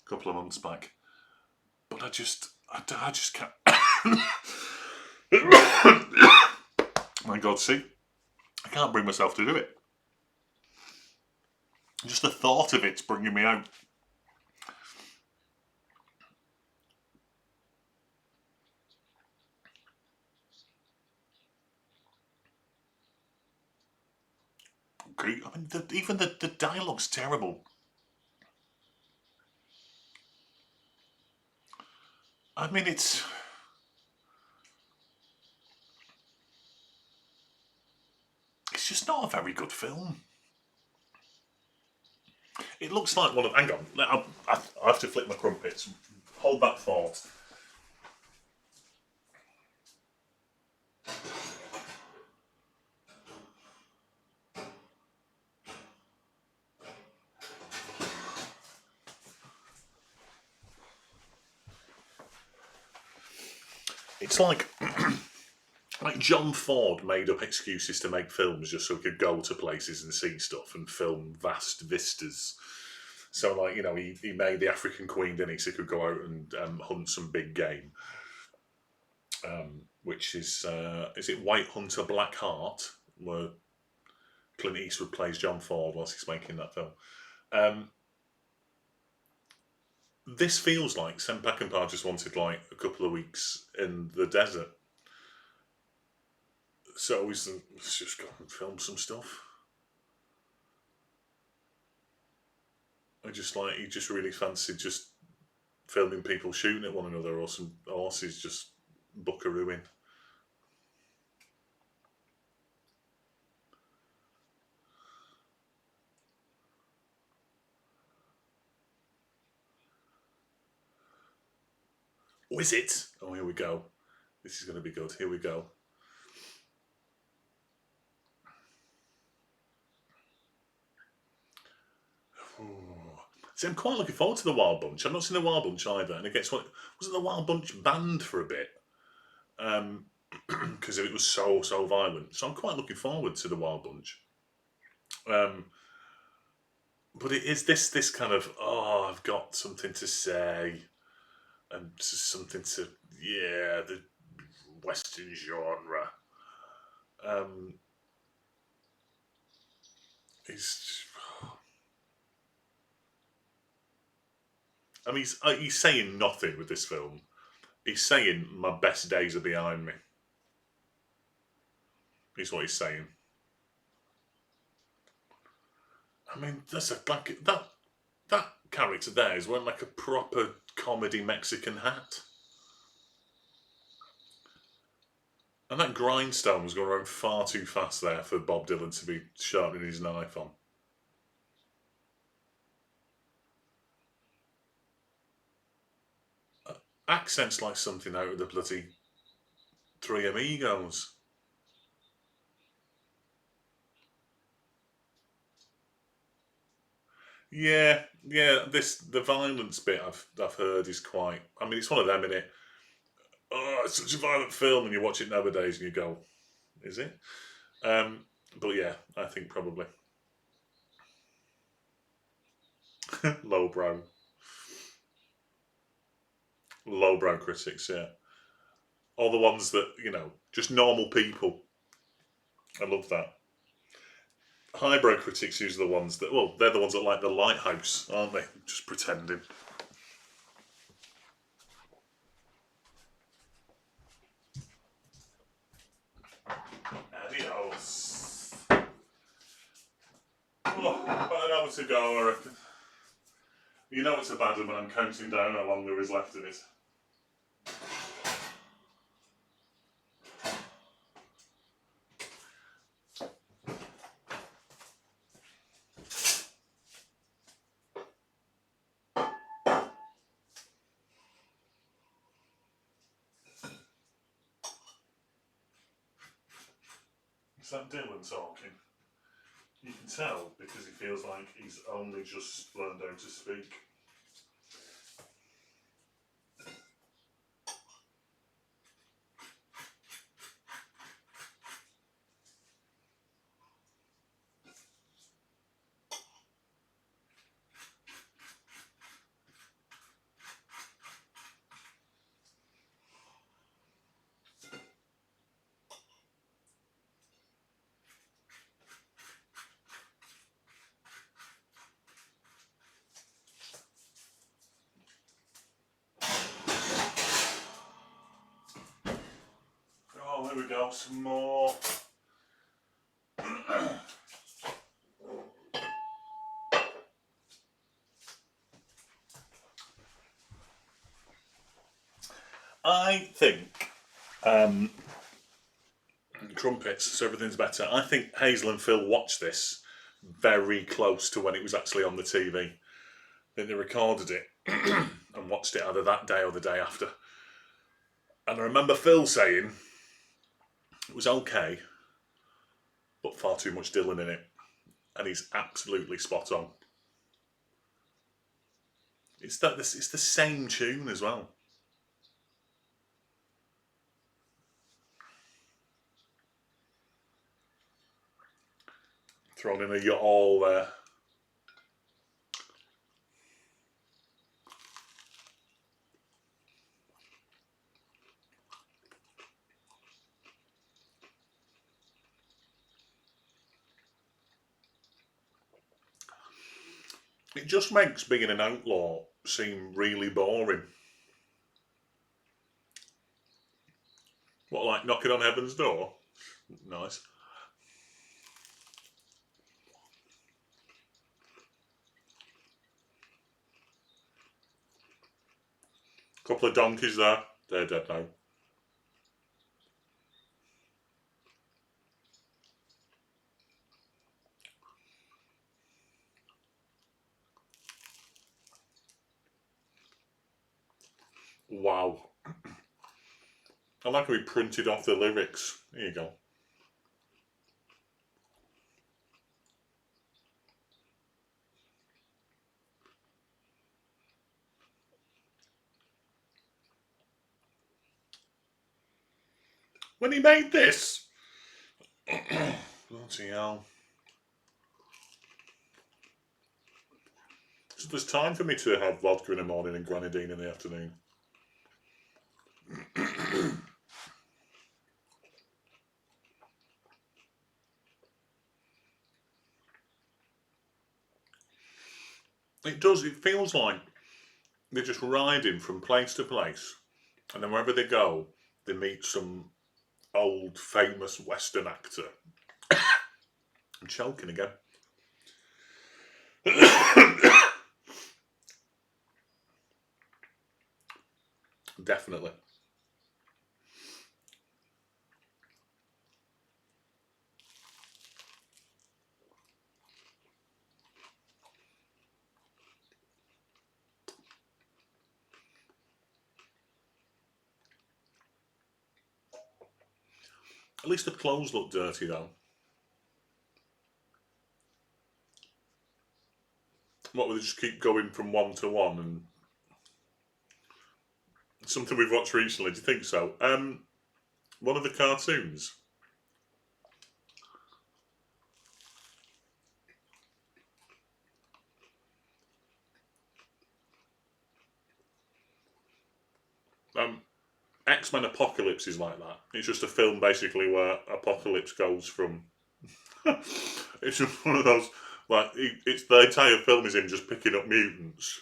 couple of months back. But I just can't. My God, see? I can't bring myself to do it. Just the thought of it's bringing me out. I mean, even the dialogue's terrible. I mean, it's just not a very good film. It looks like one of. Hang on, I have to flip my crumpets. Hold that thought. It's like John Ford made up excuses to make films just so he could go to places and see stuff and film vast vistas. So, like, he made the African Queen, didn't he? So he could go out and hunt some big game. Which is it White Hunter Black Heart, where Clint Eastwood plays John Ford whilst he's making that film. This feels like Sam Peckinpah just wanted like a couple of weeks in the desert. So let's just go and film some stuff. He just really fancied just filming people shooting at one another or some horses just buckarooing. Oh, is it? Oh, here we go. This is going to be good. Here we go. See, I'm quite looking forward to the Wild Bunch. I've not seen the Wild Bunch either, and it gets wasn't the Wild Bunch banned for a bit because it was so violent. So I'm quite looking forward to the Wild Bunch. But it is this kind of I've got something to say, and something to the Western genre. He's saying nothing with this film. He's saying my best days are behind me. Is what he's saying. I mean, that's that character there is wearing like a proper comedy Mexican hat. And that grindstone was going around far too fast there for Bob Dylan to be sharpening his knife on. Accents like something out of the bloody Three Amigos. Yeah. The violence bit I've heard is quite. I mean, it's one of them, innit? Oh, it's such a violent film, and you watch it nowadays and you go, is it? But yeah, I think probably lowbrow critics. Yeah, all the ones that just normal people. I love that. Highbrow critics usually the ones that they're the ones that like The Lighthouse, aren't they? Just pretending. Adios. About an hour to go, I reckon. You know it's a bad one when I'm counting down how long there is left in it. Is that Dylan talking? You can tell because he feels like he's only just learned how to speak. Oh, there we go, some more. I think crumpets, so everything's better. I think Hazel and Phil watched this very close to when it was actually on the TV. Then they recorded it and watched it either that day or the day after. And I remember Phil saying it was okay, but far too much Dylan in it. And he's absolutely spot on. It's the same tune as well. Thrown in a "You're All" there. It just makes being an outlaw seem really boring. What, like knocking on heaven's door? Nice. Couple of donkeys there. They're dead now. Wow. I like how he printed off the lyrics. Here you go. When he made this, bloody hell. So there's time for me to have vodka in the morning and grenadine in the afternoon. It does, it feels like they're just riding from place to place, and then wherever they go, they meet some old famous Western actor. I'm choking again. Definitely. At least the clothes look dirty though. What, will they just keep going from one to one? And something we've watched recently, do you think so? One of the cartoons. X-Men Apocalypse is like that. It's just a film basically where Apocalypse goes from. It's just one of those, like, it's the entire film is him just picking up mutants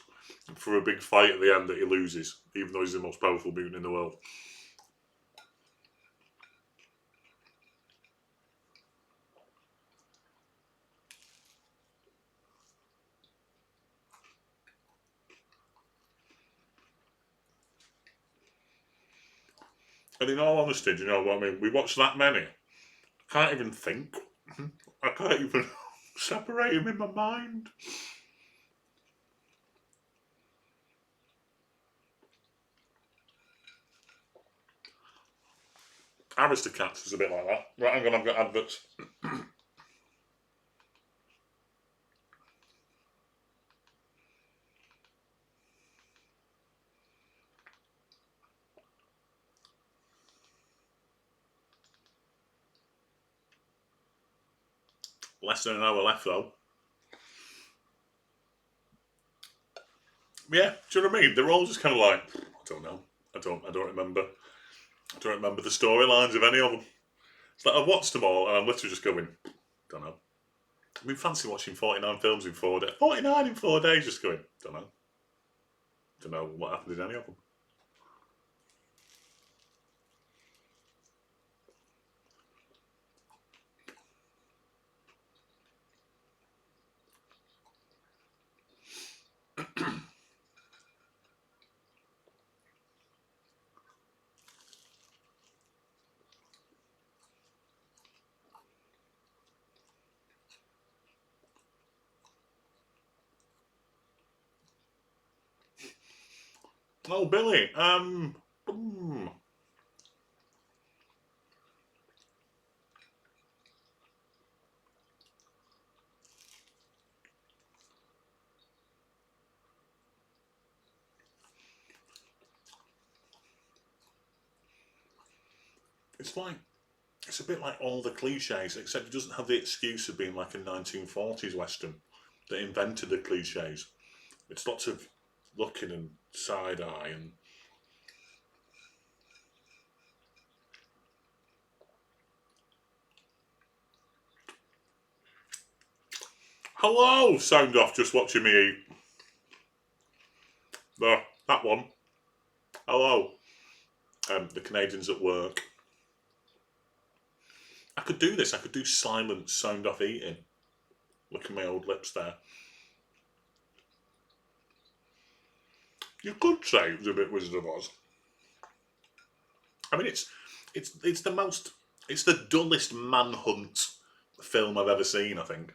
for a big fight at the end that he loses, even though he's the most powerful mutant in the world. And in all honesty, do you know what I mean? We watched that many. I can't even think. I can't even separate him in my mind. Aristocats is a bit like that. Right, hang on, I've got adverts. Less than an hour left though. Yeah, do you know what I mean? They're all just kind of like, I don't know. I don't remember. I don't remember the storylines of any of them. It's like I've watched them all and I'm literally just going, don't know. I mean, fancy watching 49 films in 4 days. 49 in 4 days, just going, don't know. Don't know what happened in any of them. Oh, Billy. It's like it's a bit like all the cliches, except it doesn't have the excuse of being like a 1940s western that invented the cliches. It's lots of looking and side eye and hello, sound off just watching me eat. That one. Hello. The Canadians at work. I could do this. I could do silent sound off eating. Look at my old lips there. You could say it was a bit Wizard of Oz. I mean, it's the most, it's the dullest manhunt film I've ever seen, I think.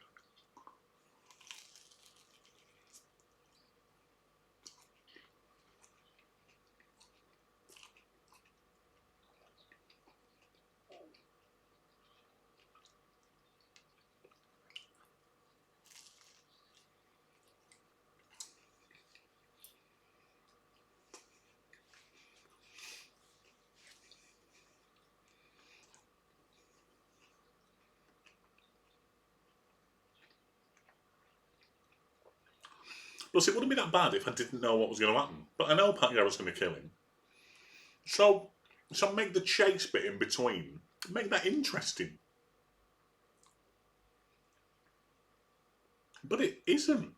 Plus, it wouldn't be that bad if I didn't know what was going to happen. But I know Pat Garrett's going to kill him. So make the chase bit in between. Make that interesting. But it isn't.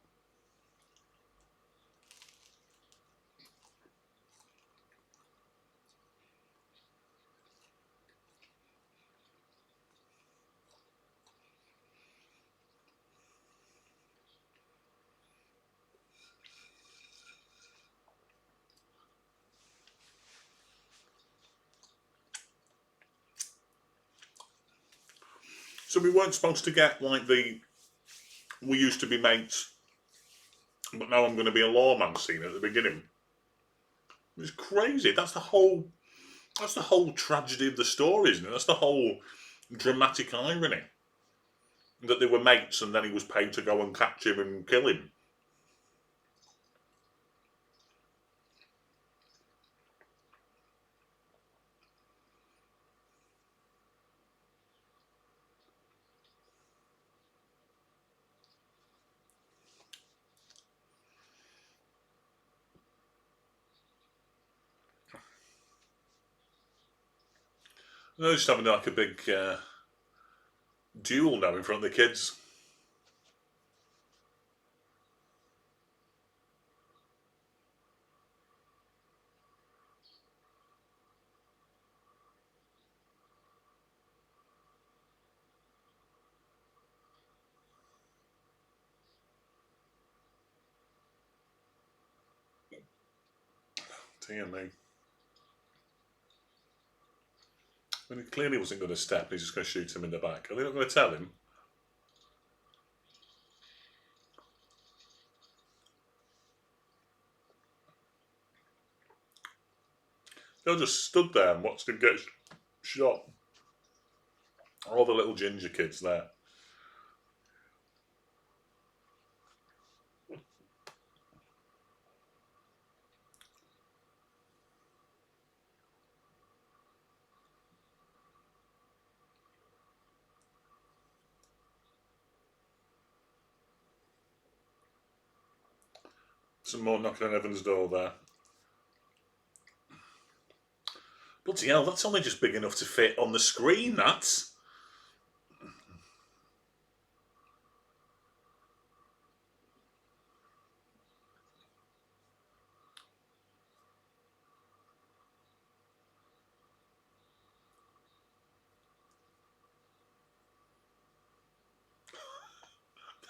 So we weren't supposed to get like the we used to be mates, but now I'm going to be a lawman scene at the beginning. It's crazy. That's the whole tragedy of the story, isn't it? That's the whole dramatic irony. That they were mates and then he was paid to go and catch him and kill him. And they're just having like a big duel now in front of the kids. Dear me. I mean, he clearly wasn't going to step, he's just going to shoot him in the back. Are they not going to tell him? They just stood there and watched him get shot. All the little ginger kids there. Some more knocking on Evan's door there. Bloody hell, that's only just big enough to fit on the screen, that's.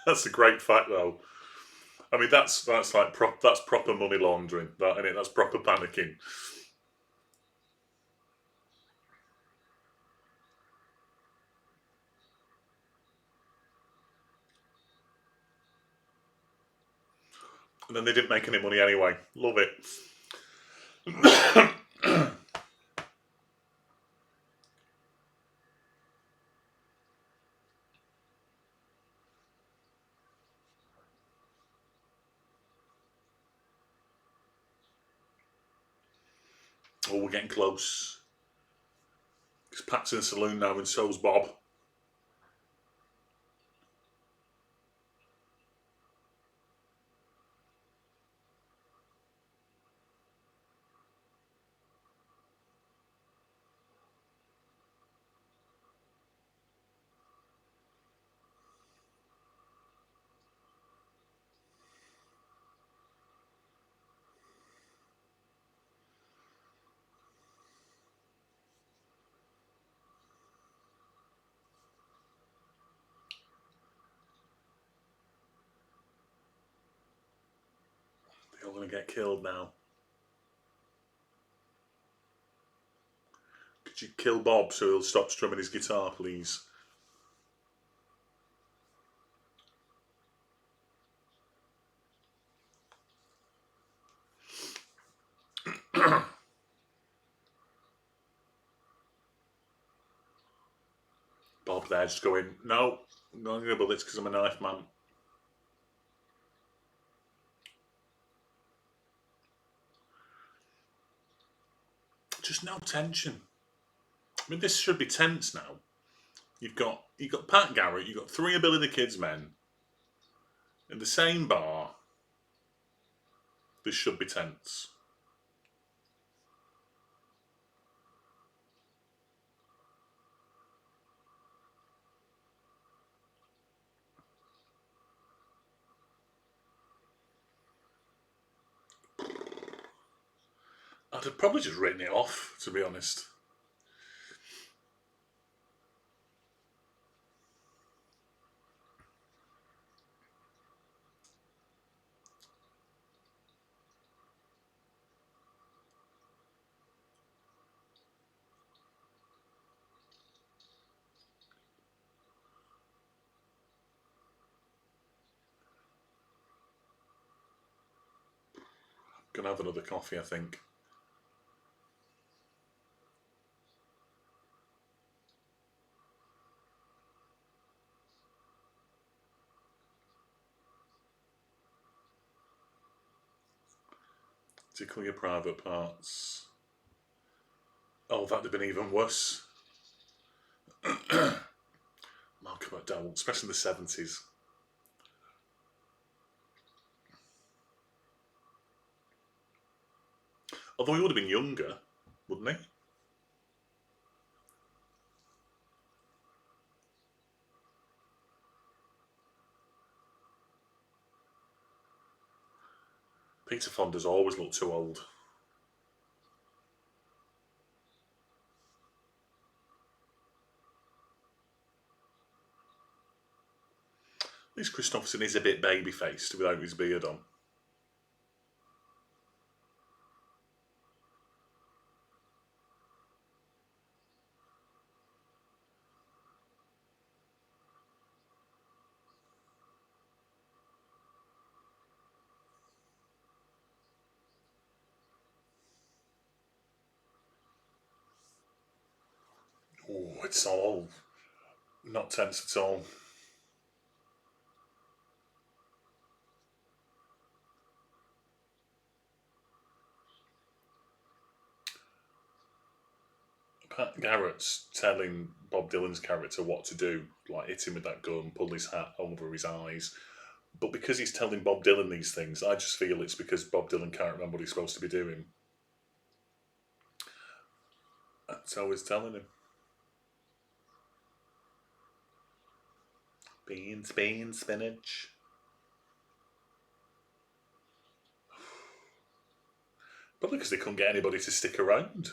That's a great fact, though. I mean, that's like that's proper money laundering. That innit? That's proper panicking. And then they didn't make any money anyway. Love it. Oh, we're getting close. Because Pat's in the saloon now and so's Bob. They're all going to get killed now. Could you kill Bob so he'll stop strumming his guitar, please? Bob there just going, no, I'm not going to bullets because I'm a knife man. Just no tension. I mean, this should be tense now. You've got Pat Garrett, you've got 3 of Billy the Kid's men in the same bar. This should be tense. I'd have probably just written it off, to be honest. Gonna have another coffee, I think. Tickle your private parts. Oh, that'd have been even worse. Malcolm McDowell, especially in the 70s. Although he would have been younger, wouldn't he? Peter Fonda's always looked too old. At least Christopherson is a bit baby-faced without his beard on. Oh, it's all not tense at all. Pat Garrett's telling Bob Dylan's character what to do, like hit him with that gun, pull his hat over his eyes. But because he's telling Bob Dylan these things, I just feel it's because Bob Dylan can't remember what he's supposed to be doing. That's how he's telling him. Beans, spinach. Probably because they couldn't get anybody to stick around.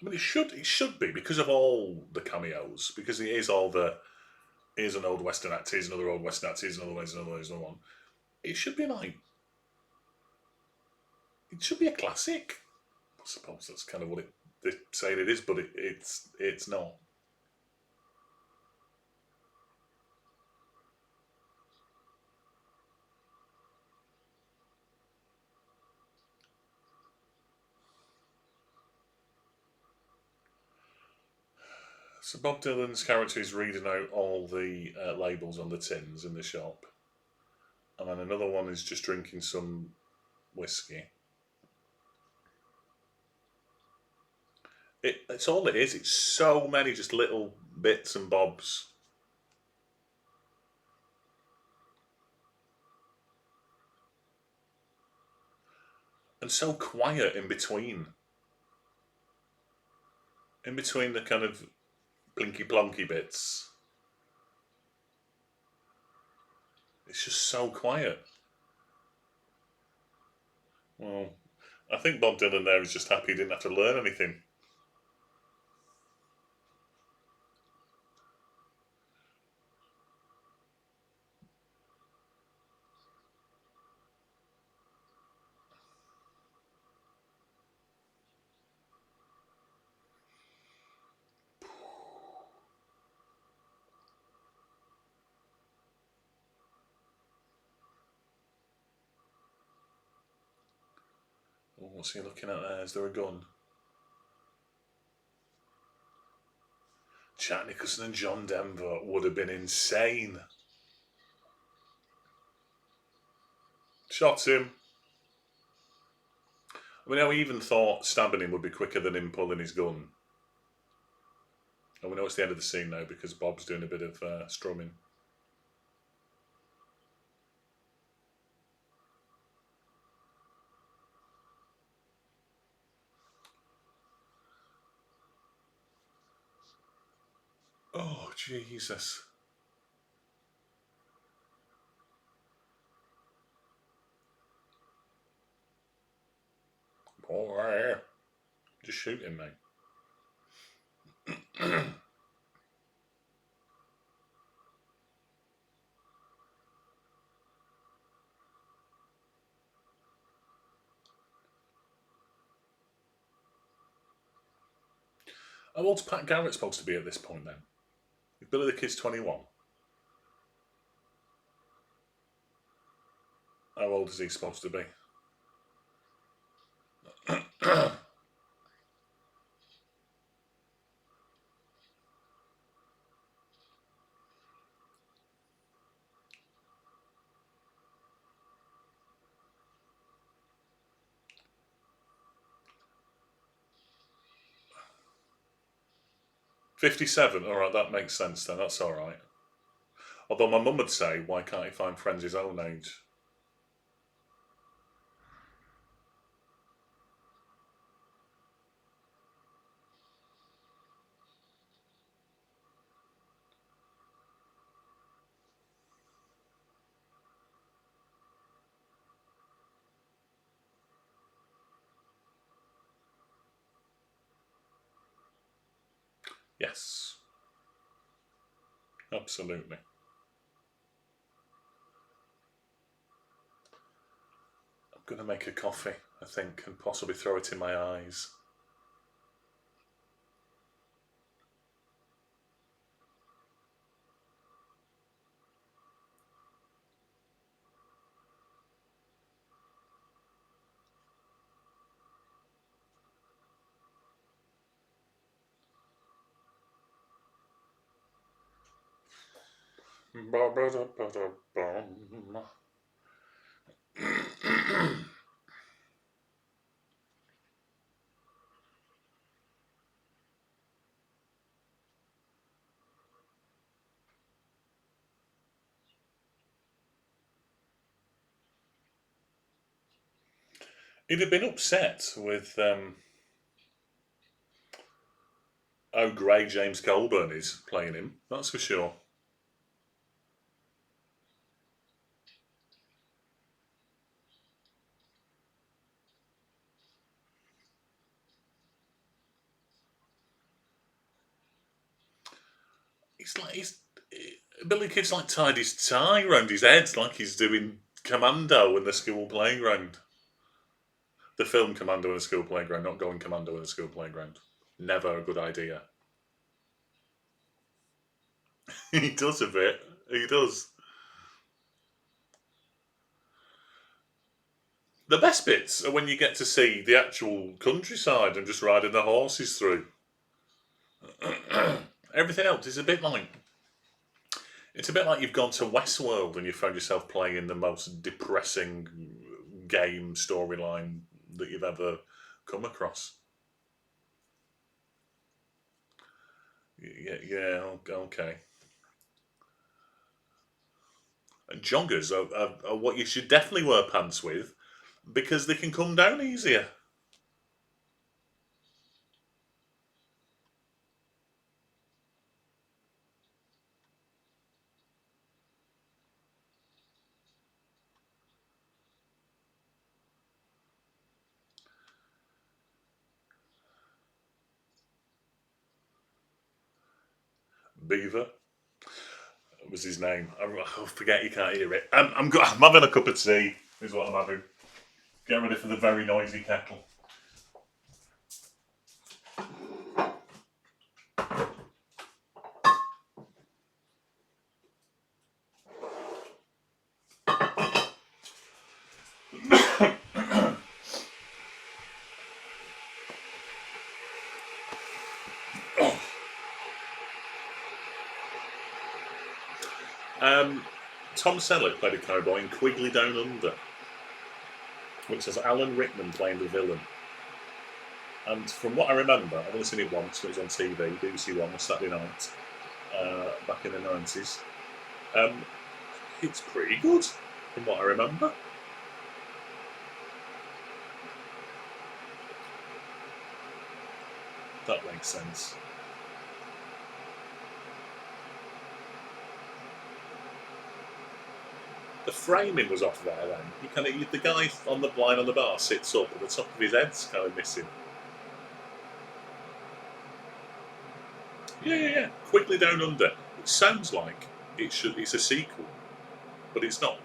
I mean, it should be because of all the cameos, because it is all the here's an old Western actor, here's another old Western actor, here's another one, here's another one, here's another one. It should be like it should be a classic. I suppose that's kind of what they're saying it is, but it's not. So Bob Dylan's character is reading out all the labels on the tins in the shop, and then another one is just drinking some whiskey. It's all it is. It's so many just little bits and bobs. And so quiet in between. In between the kind of blinky plonky bits. It's just so quiet. Well, I think Bob Dylan there is just happy he didn't have to learn anything. Oh, what's he looking at there? Is there a gun? Jack Nicholson and John Denver would have been insane. Shot him. I mean, I even thought stabbing him would be quicker than him pulling his gun. And we know it's the end of the scene now because Bob's doing a bit of strumming. Oh, Jesus. Boy. Just shoot him, mate. How old's Pat Garrett supposed to be at this point then? If Billy the Kid's 21. How old is he supposed to be? 57. Alright, that makes sense then. That's alright. Although my mum would say, why can't he find friends his own age? Yes. Absolutely. I'm going to make a coffee, I think, and possibly throw it in my eyes. He'd have been upset with how grey James Coburn is playing him, that's for sure. He's Billy Kid's like tied his tie round his head like he's doing Commando in the school playground. The film Commando in the school playground, not going Commando in the school playground. Never a good idea. He does a bit. He does. The best bits are when you get to see the actual countryside and just riding the horses through. Everything else is a bit like you've gone to Westworld and you found yourself playing the most depressing game storyline that you've ever come across. Yeah, okay. And joggers are what you should definitely wear pants with because they can come down easier. Beaver was his name. I forget, you can't hear it. I'm having a cup of tea, is what I'm having. Get ready for the very noisy kettle. Um, Tom Selleck played a cowboy in Quigley Down Under, which has Alan Rickman playing the villain. And from what I remember, I've only seen it once. It was on TV, BBC One, on Saturday night, back in the 90s. Um, it's pretty good, from what I remember. That makes sense. The framing was off there. Then the guy on the line on the bar sits up, and the top of his head's kind of missing. Yeah. Quickly Down Under. It sounds like it's a sequel, but it's not.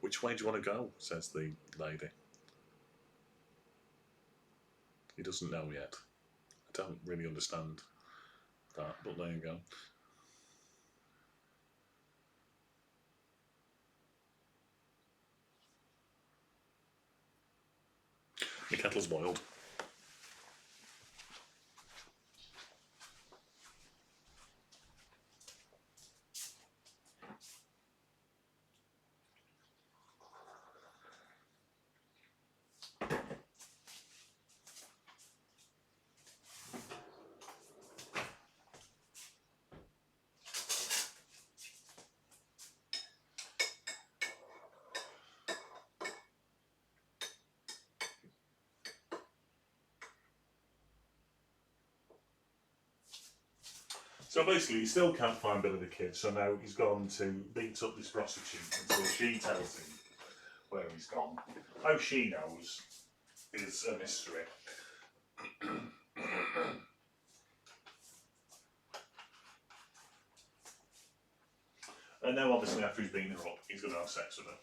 Which way do you want to go? Says the lady. He doesn't know yet. I don't really understand that, but there you go. The kettle's boiled. So basically, he still can't find Billy the Kid, so now he's gone to beat up this prostitute until she tells him where he's gone. How she knows is a mystery. And now, obviously, after he's beaten her up, he's going to have sex with her.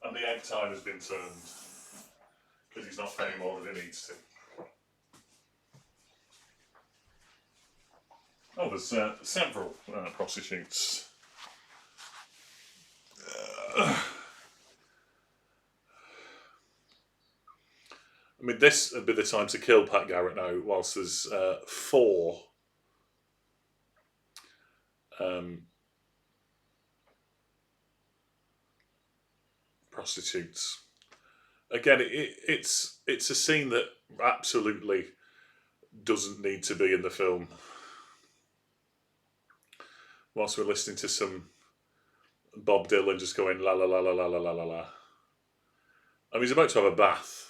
And the egg tide has been turned because he's not paying more than he needs to. Oh, there's several prostitutes. I mean, this would be the time to kill Pat Garrett now, whilst there's four prostitutes. Again, it's a scene that absolutely doesn't need to be in the film. Whilst we're listening to some Bob Dylan just going la la la la la la la la la. I mean, he's about to have a bath.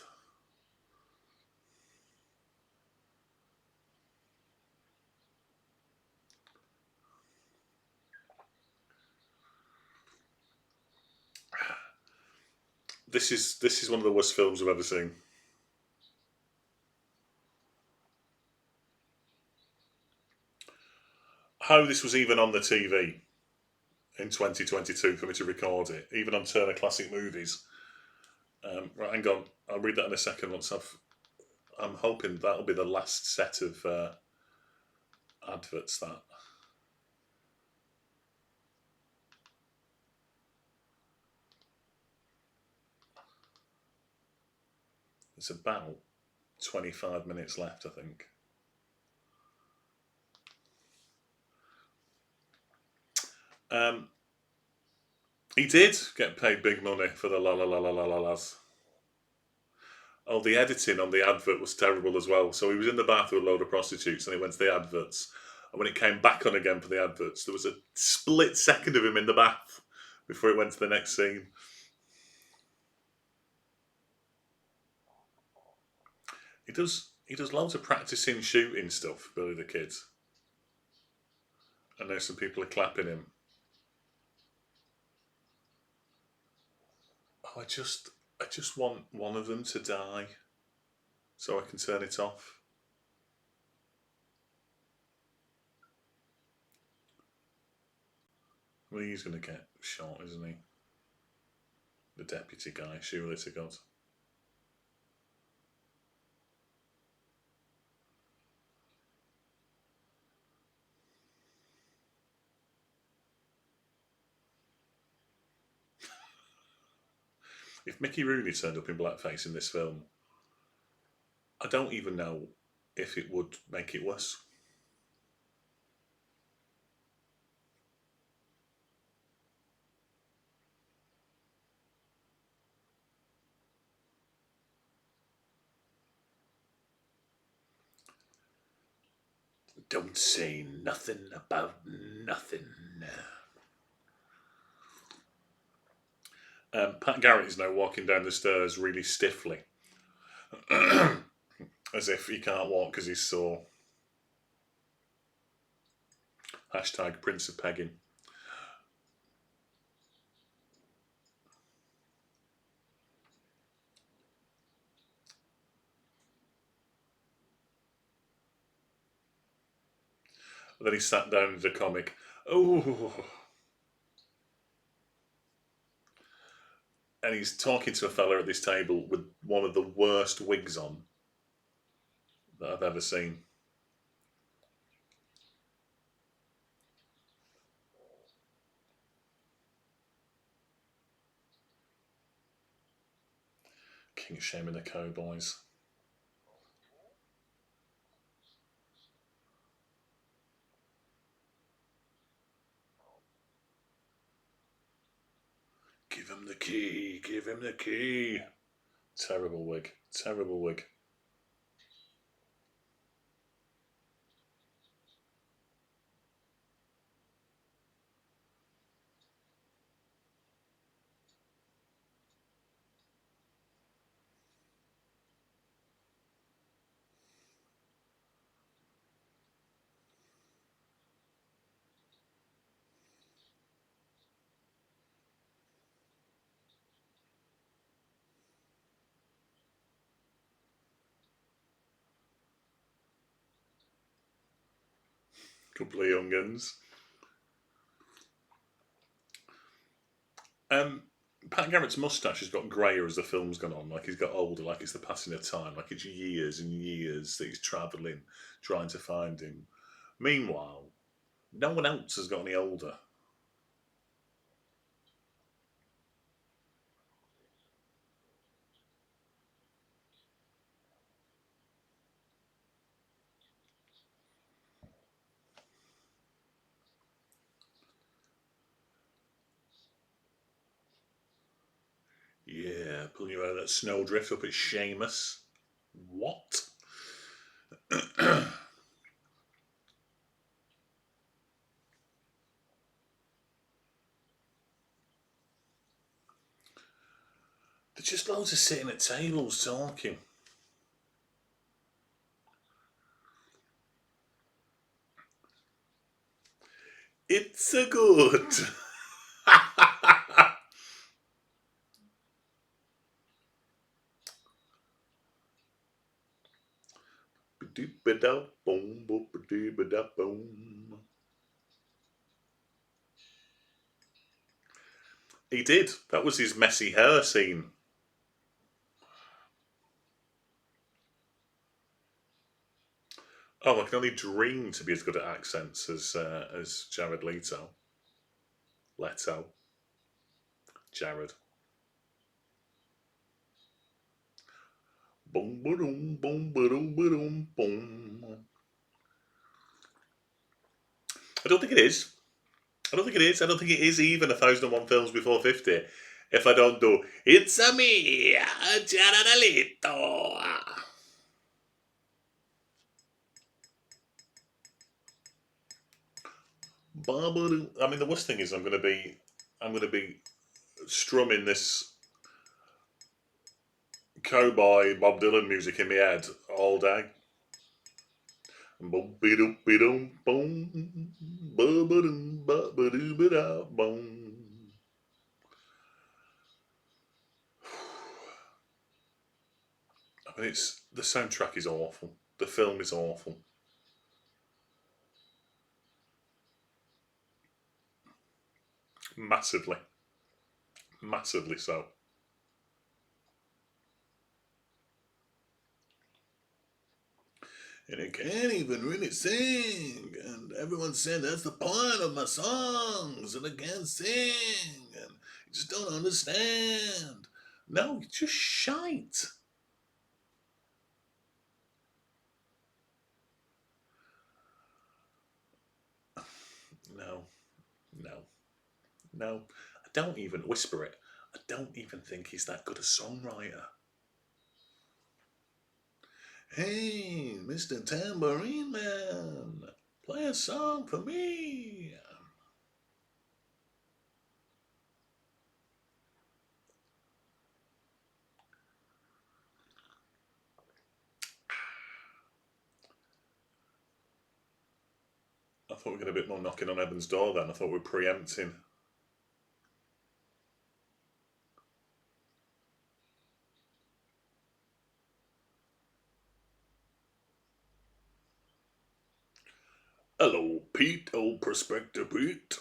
This is one of the worst films I've ever seen. how this was even on the TV in 2022 for me to record it, even on Turner Classic Movies. Right, hang on. I'll read that in a second. I'm hoping that'll be the last set of adverts. That it's about 25 minutes left, I think. He did get paid big money for the la la la la la la las. Oh, the editing on the advert was terrible as well. So he was in the bath with a load of prostitutes and he went to the adverts. And when it came back on again for the adverts, there was a split second of him in the bath before it went to the next scene. He does loads of practicing shooting stuff, Billy the Kid. I know some people are clapping him. Oh, I just want one of them to die so I can turn it off. Well, he's going to get shot, isn't he? The deputy guy, surely to God. If Mickey Rooney turned up in blackface in this film, I don't even know if it would make it worse. Don't say nothing about nothing. Pat Garrett is now walking down the stairs really stiffly, as if he can't walk because he's sore. Hashtag Prince of Pegging. And then he sat down as a comic. Oh. And he's talking to a fella at this table with one of the worst wigs on that I've ever seen. King of Shame and the Cowboys. Give him the key, give him the key. Terrible wig, terrible wig. Couple of young guns. Pat Garrett's moustache has got greyer as the film's gone on. Like he's got older, like it's the passing of time. Like it's years and years that he's travelling, trying to find him. Meanwhile, no one else has got any older. Yeah, pulling you out of that snowdrift up at Seamus. What? There's just loads of sitting at tables talking. It's a good. Boom, boom, boom. He did. That was his messy hair scene. Oh, I can only dream to be as good at accents as Jared Leto. Leto. Jared. Boom, boom, boom, boom, boom, boom. I don't think it is. I don't think it is. I don't think it is even 1001 Films Before 50 if I don't do It's a me, Jared Leto. I mean, the worst thing is I'm going to be strumming this cowboy Bob Dylan music in my head all day. Boom, be-dum, be-dum, boom, ba-ba-dum, ba-ba-doo-ba-da, boom. I mean, it's the soundtrack is awful. The film is awful. Massively, massively so. And I can't even really sing. And everyone said that's the point of my songs, and I can't sing, and you just don't understand. No, it's just shite. No, no, no. I don't even whisper it. I don't even think he's that good a songwriter. Hey, Mr. Tambourine Man, play a song for me. I thought we were going to be a bit more knocking on Evan's door then. I thought we were preempting. Hello, Pete, old Prospector Pete.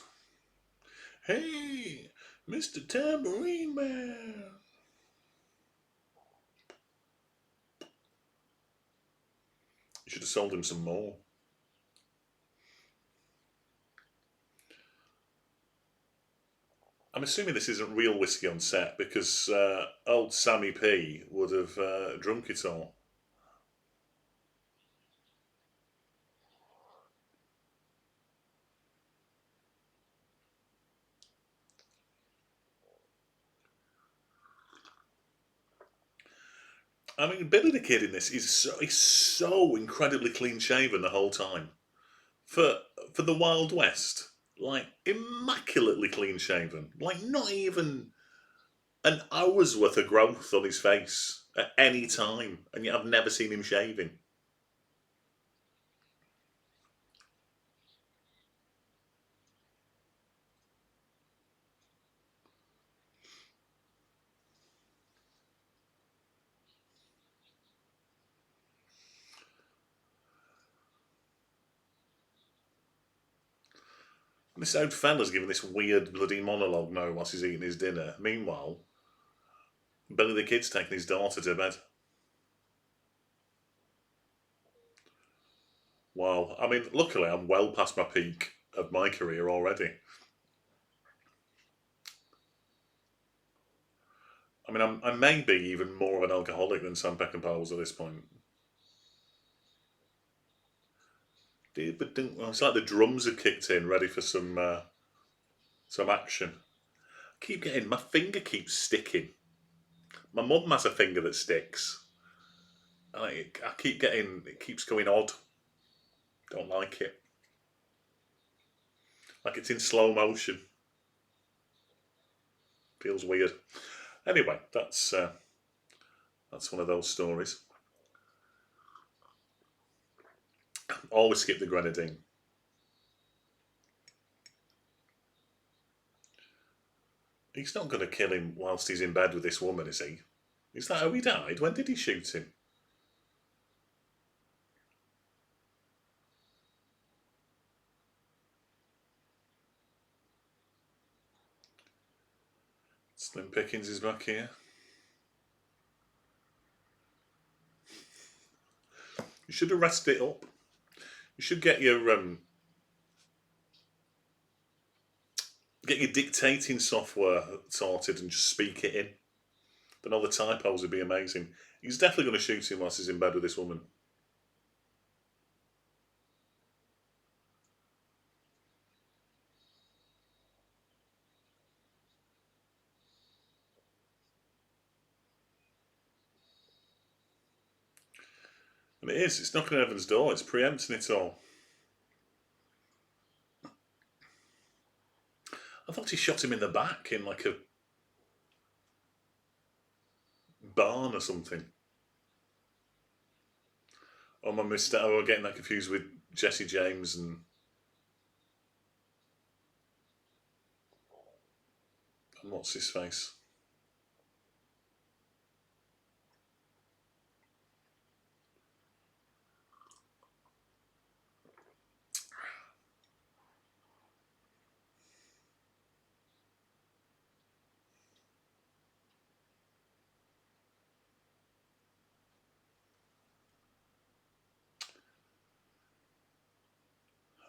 Hey, Mr. Tambourine Man. You should have sold him some more. I'm assuming this isn't real whiskey on set because old Sammy P would have drunk it all. I mean, Billy the Kid in this is so incredibly clean shaven the whole time. For for the Wild West, like immaculately clean shaven, like not even an hour's worth of growth on his face at any time, and yet I've never seen him shaving. This old fella's giving this weird bloody monologue now whilst he's eating his dinner. Meanwhile, Billy the Kid's taking his daughter to bed. Wow. I mean, luckily I'm well past my peak of my career already. I mean, I may be even more of an alcoholic than Sam Peckinpah was at this point. Well, it's like the drums have kicked in, ready for some action. My finger keeps sticking. My mum has a finger that sticks. I keep getting, it keeps going odd. Don't like it. Like it's in slow motion. Feels weird. Anyway, that's one of those stories. Always skip the grenadine. He's not going to kill him whilst he's in bed with this woman, is he? Is that how he died? When did he shoot him? Slim Pickens is back here. You should have rested it up. You should get your dictating software sorted and just speak it in. Then all the typos would be amazing. He's definitely going to shoot him whilst he's in bed with this woman. And it is. It's knocking on Evan's door. It's preempting it all. I thought he shot him in the back in like a barn or something. Oh, my mistake. Oh, we're getting that confused with Jesse James and what's his face?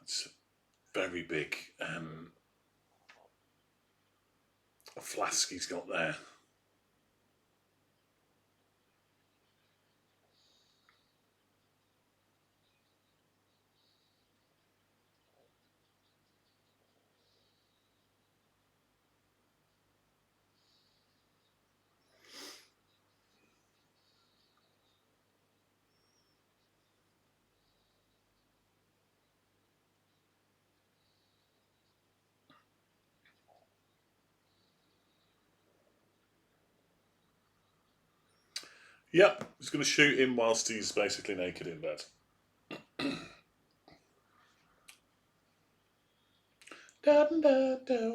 That's a very big flask he's got there. Yep, he's going to shoot him whilst he's basically naked in bed. Da, da, da.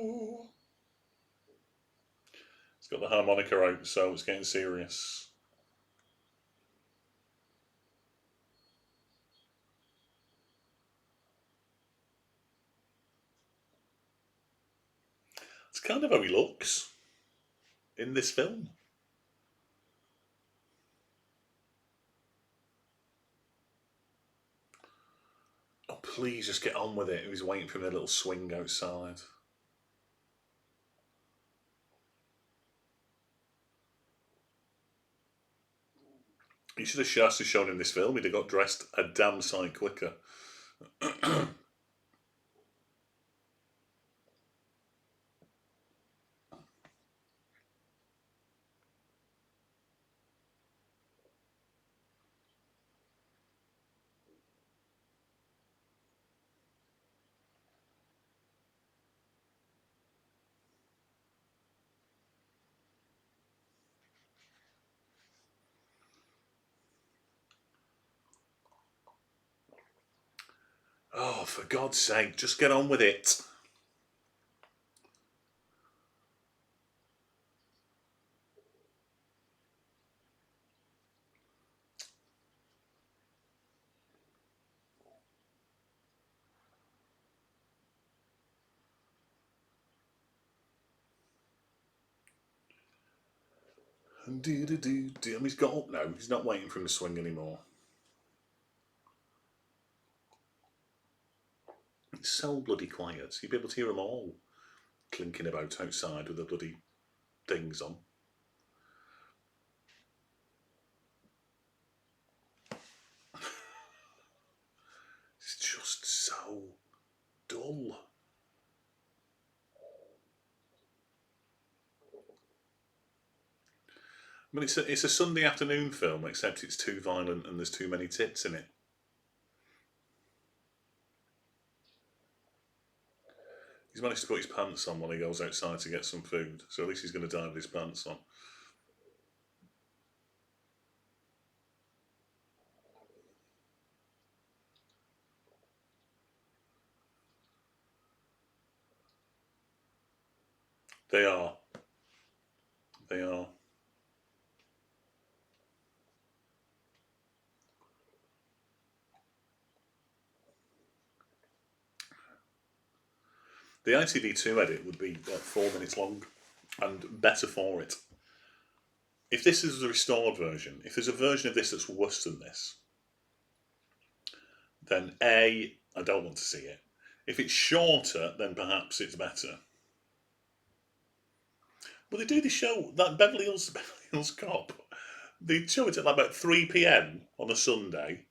He's got the harmonica out, so it's getting serious. It's kind of how he looks in this film. Oh, please just get on with it. He was waiting for him in a little swing outside. He should have just shown him this film. He'd have got dressed a damn sight quicker. Oh, for God's sake, just get on with it. He's got up now. He's not waiting for him to swing anymore. It's so bloody quiet. You'd be able to hear them all clinking about outside with the bloody things on. It's just so dull. I mean, it's a Sunday afternoon film, except it's too violent and there's too many tits in it. He's managed to put his pants on while he goes outside to get some food, so at least he's going to die with his pants on. They are. They are. The ITV2 edit would be 4 minutes long. and better for it. If this is a restored version, if there's a version of this that's worse than this, then A, I don't want to see it. If it's shorter, then perhaps it's better. But they do the show, that Beverly Hills Cop, they show it at like about 3 p.m. on a Sunday,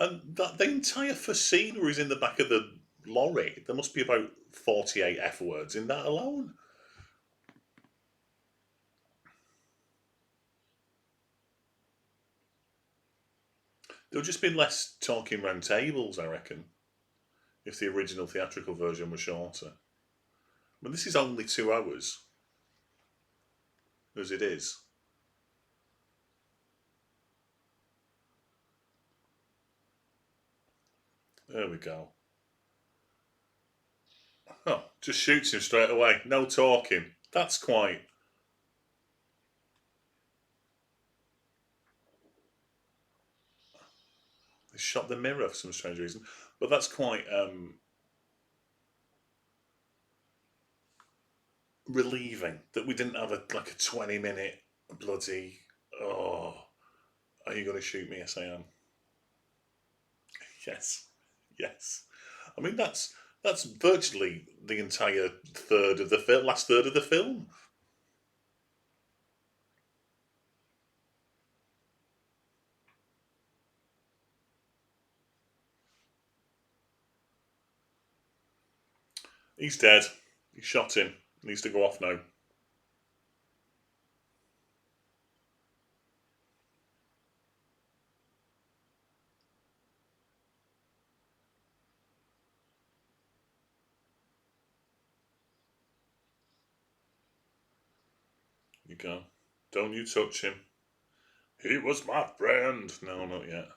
and that the entire first scene where he's in the back of the lorry, there must be about 48 F words in that alone. There would just been less talking round tables, I reckon, if the original theatrical version was shorter. But this is only 2 hours, as it is. There we go. Oh, just shoots him straight away. No talking. That's quite. They shot the mirror for some strange reason, but that's quite relieving that we didn't have like a 20-minute bloody. Oh, are you going to shoot me? Yes, I am. Yes, yes. I mean that's virtually the entire third of the last third of the film. He's dead. He shot him. He needs to go off now. You go. Don't you touch him. He was my friend. No, not yet.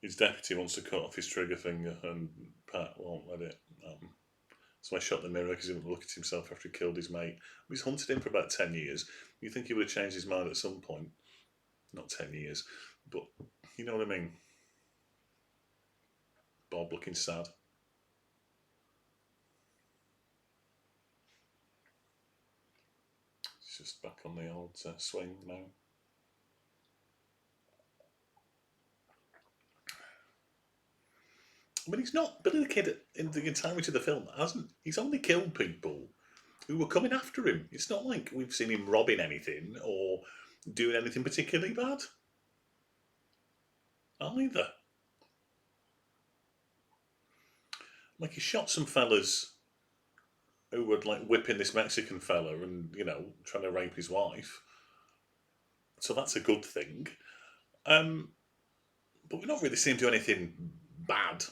His deputy wants to cut off his trigger finger, and Pat won't let it. So I shot the mirror because he wouldn't look at himself after he killed his mate. He's hunted him for about 10 years. You think he would have changed his mind at some point? Not 10 years, but you know what I mean? Bob looking sad. He's just back on the old swing now. I mean, he's not Billy the Kid in the entirety of the film. Hasn't he's only killed people who were coming after him. It's not like we've seen him robbing anything or doing anything particularly bad either. Like he shot some fellas who were like whipping this Mexican fella and trying to rape his wife. So that's a good thing. Um, but we're not really seeing him do anything bad.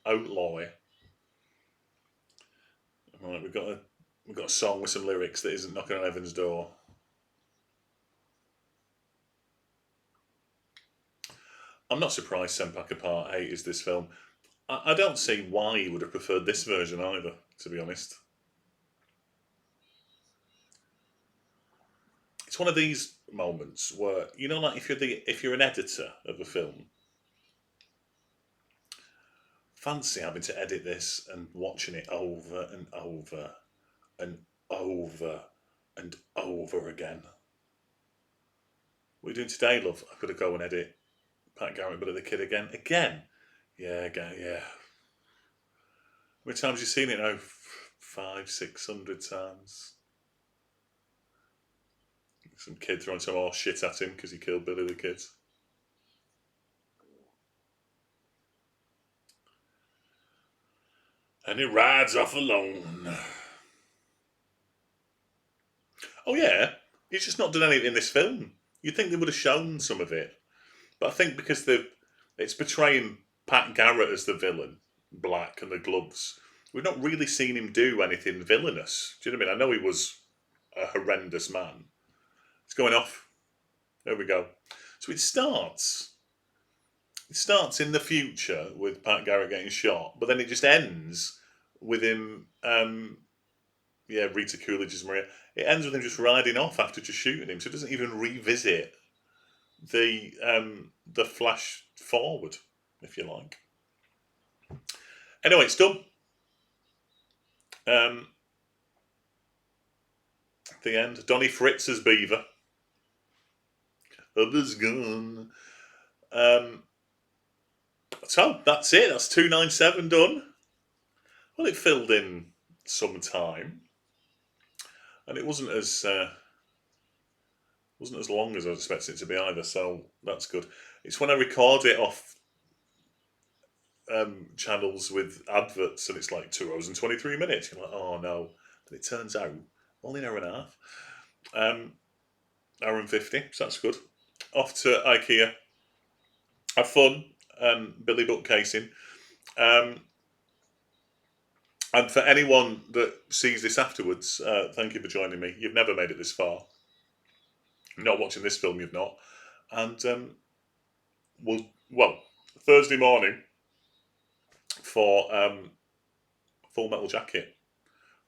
Outlaw. Right, we've got a song with some lyrics that isn't knocking on heaven's door. I'm not surprised Senpaka Part 8 is this film. I don't see why he would have preferred this version either, to be honest. It's one of these moments where like if you're an editor of a film, fancy having to edit this and watching it over and over and over and over again. What are you doing today, love? I've got to go and edit Pat Garrett, but at the kid again. Again? Yeah, again, yeah. How many times have you seen it now? 500-600 times. Some kid throwing some horse shit at him because he killed Billy the Kid. And he rides off alone. Oh yeah, he's just not done anything in this film. You'd think they would have shown some of it, but I think because it's portraying Pat Garrett as the villain, black and the gloves. We've not really seen him do anything villainous. Do you know what I mean? I know he was a horrendous man. It's going off. There we go. So it starts. It starts in the future with Pat Garrett getting shot, but then it just ends with him. Rita Coolidge's Maria. It ends with him just riding off after just shooting him, so it doesn't even revisit the flash forward, if you like. Anyway, it's done. At the end, Donny Fritz as Beaver. Others gone. So that's it. That's 297 done. Well, it filled in some time, and it wasn't as long as I was expecting it to be either. So that's good. It's when I record it off channels with adverts, and it's like 2 hours and 23 minutes. You're like, oh no! But it turns out only an hour and a half. Hour and 50. So that's good. Off to IKEA. Have fun. Billy bookcasing. And for anyone that sees this afterwards, thank you for joining me. You've never made it this far. You're not watching this film, you've not. And Thursday morning for Full Metal Jacket,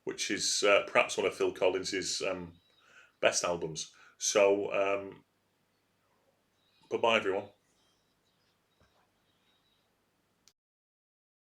which is perhaps one of Phil Collins's best albums. So, bye-bye, everyone.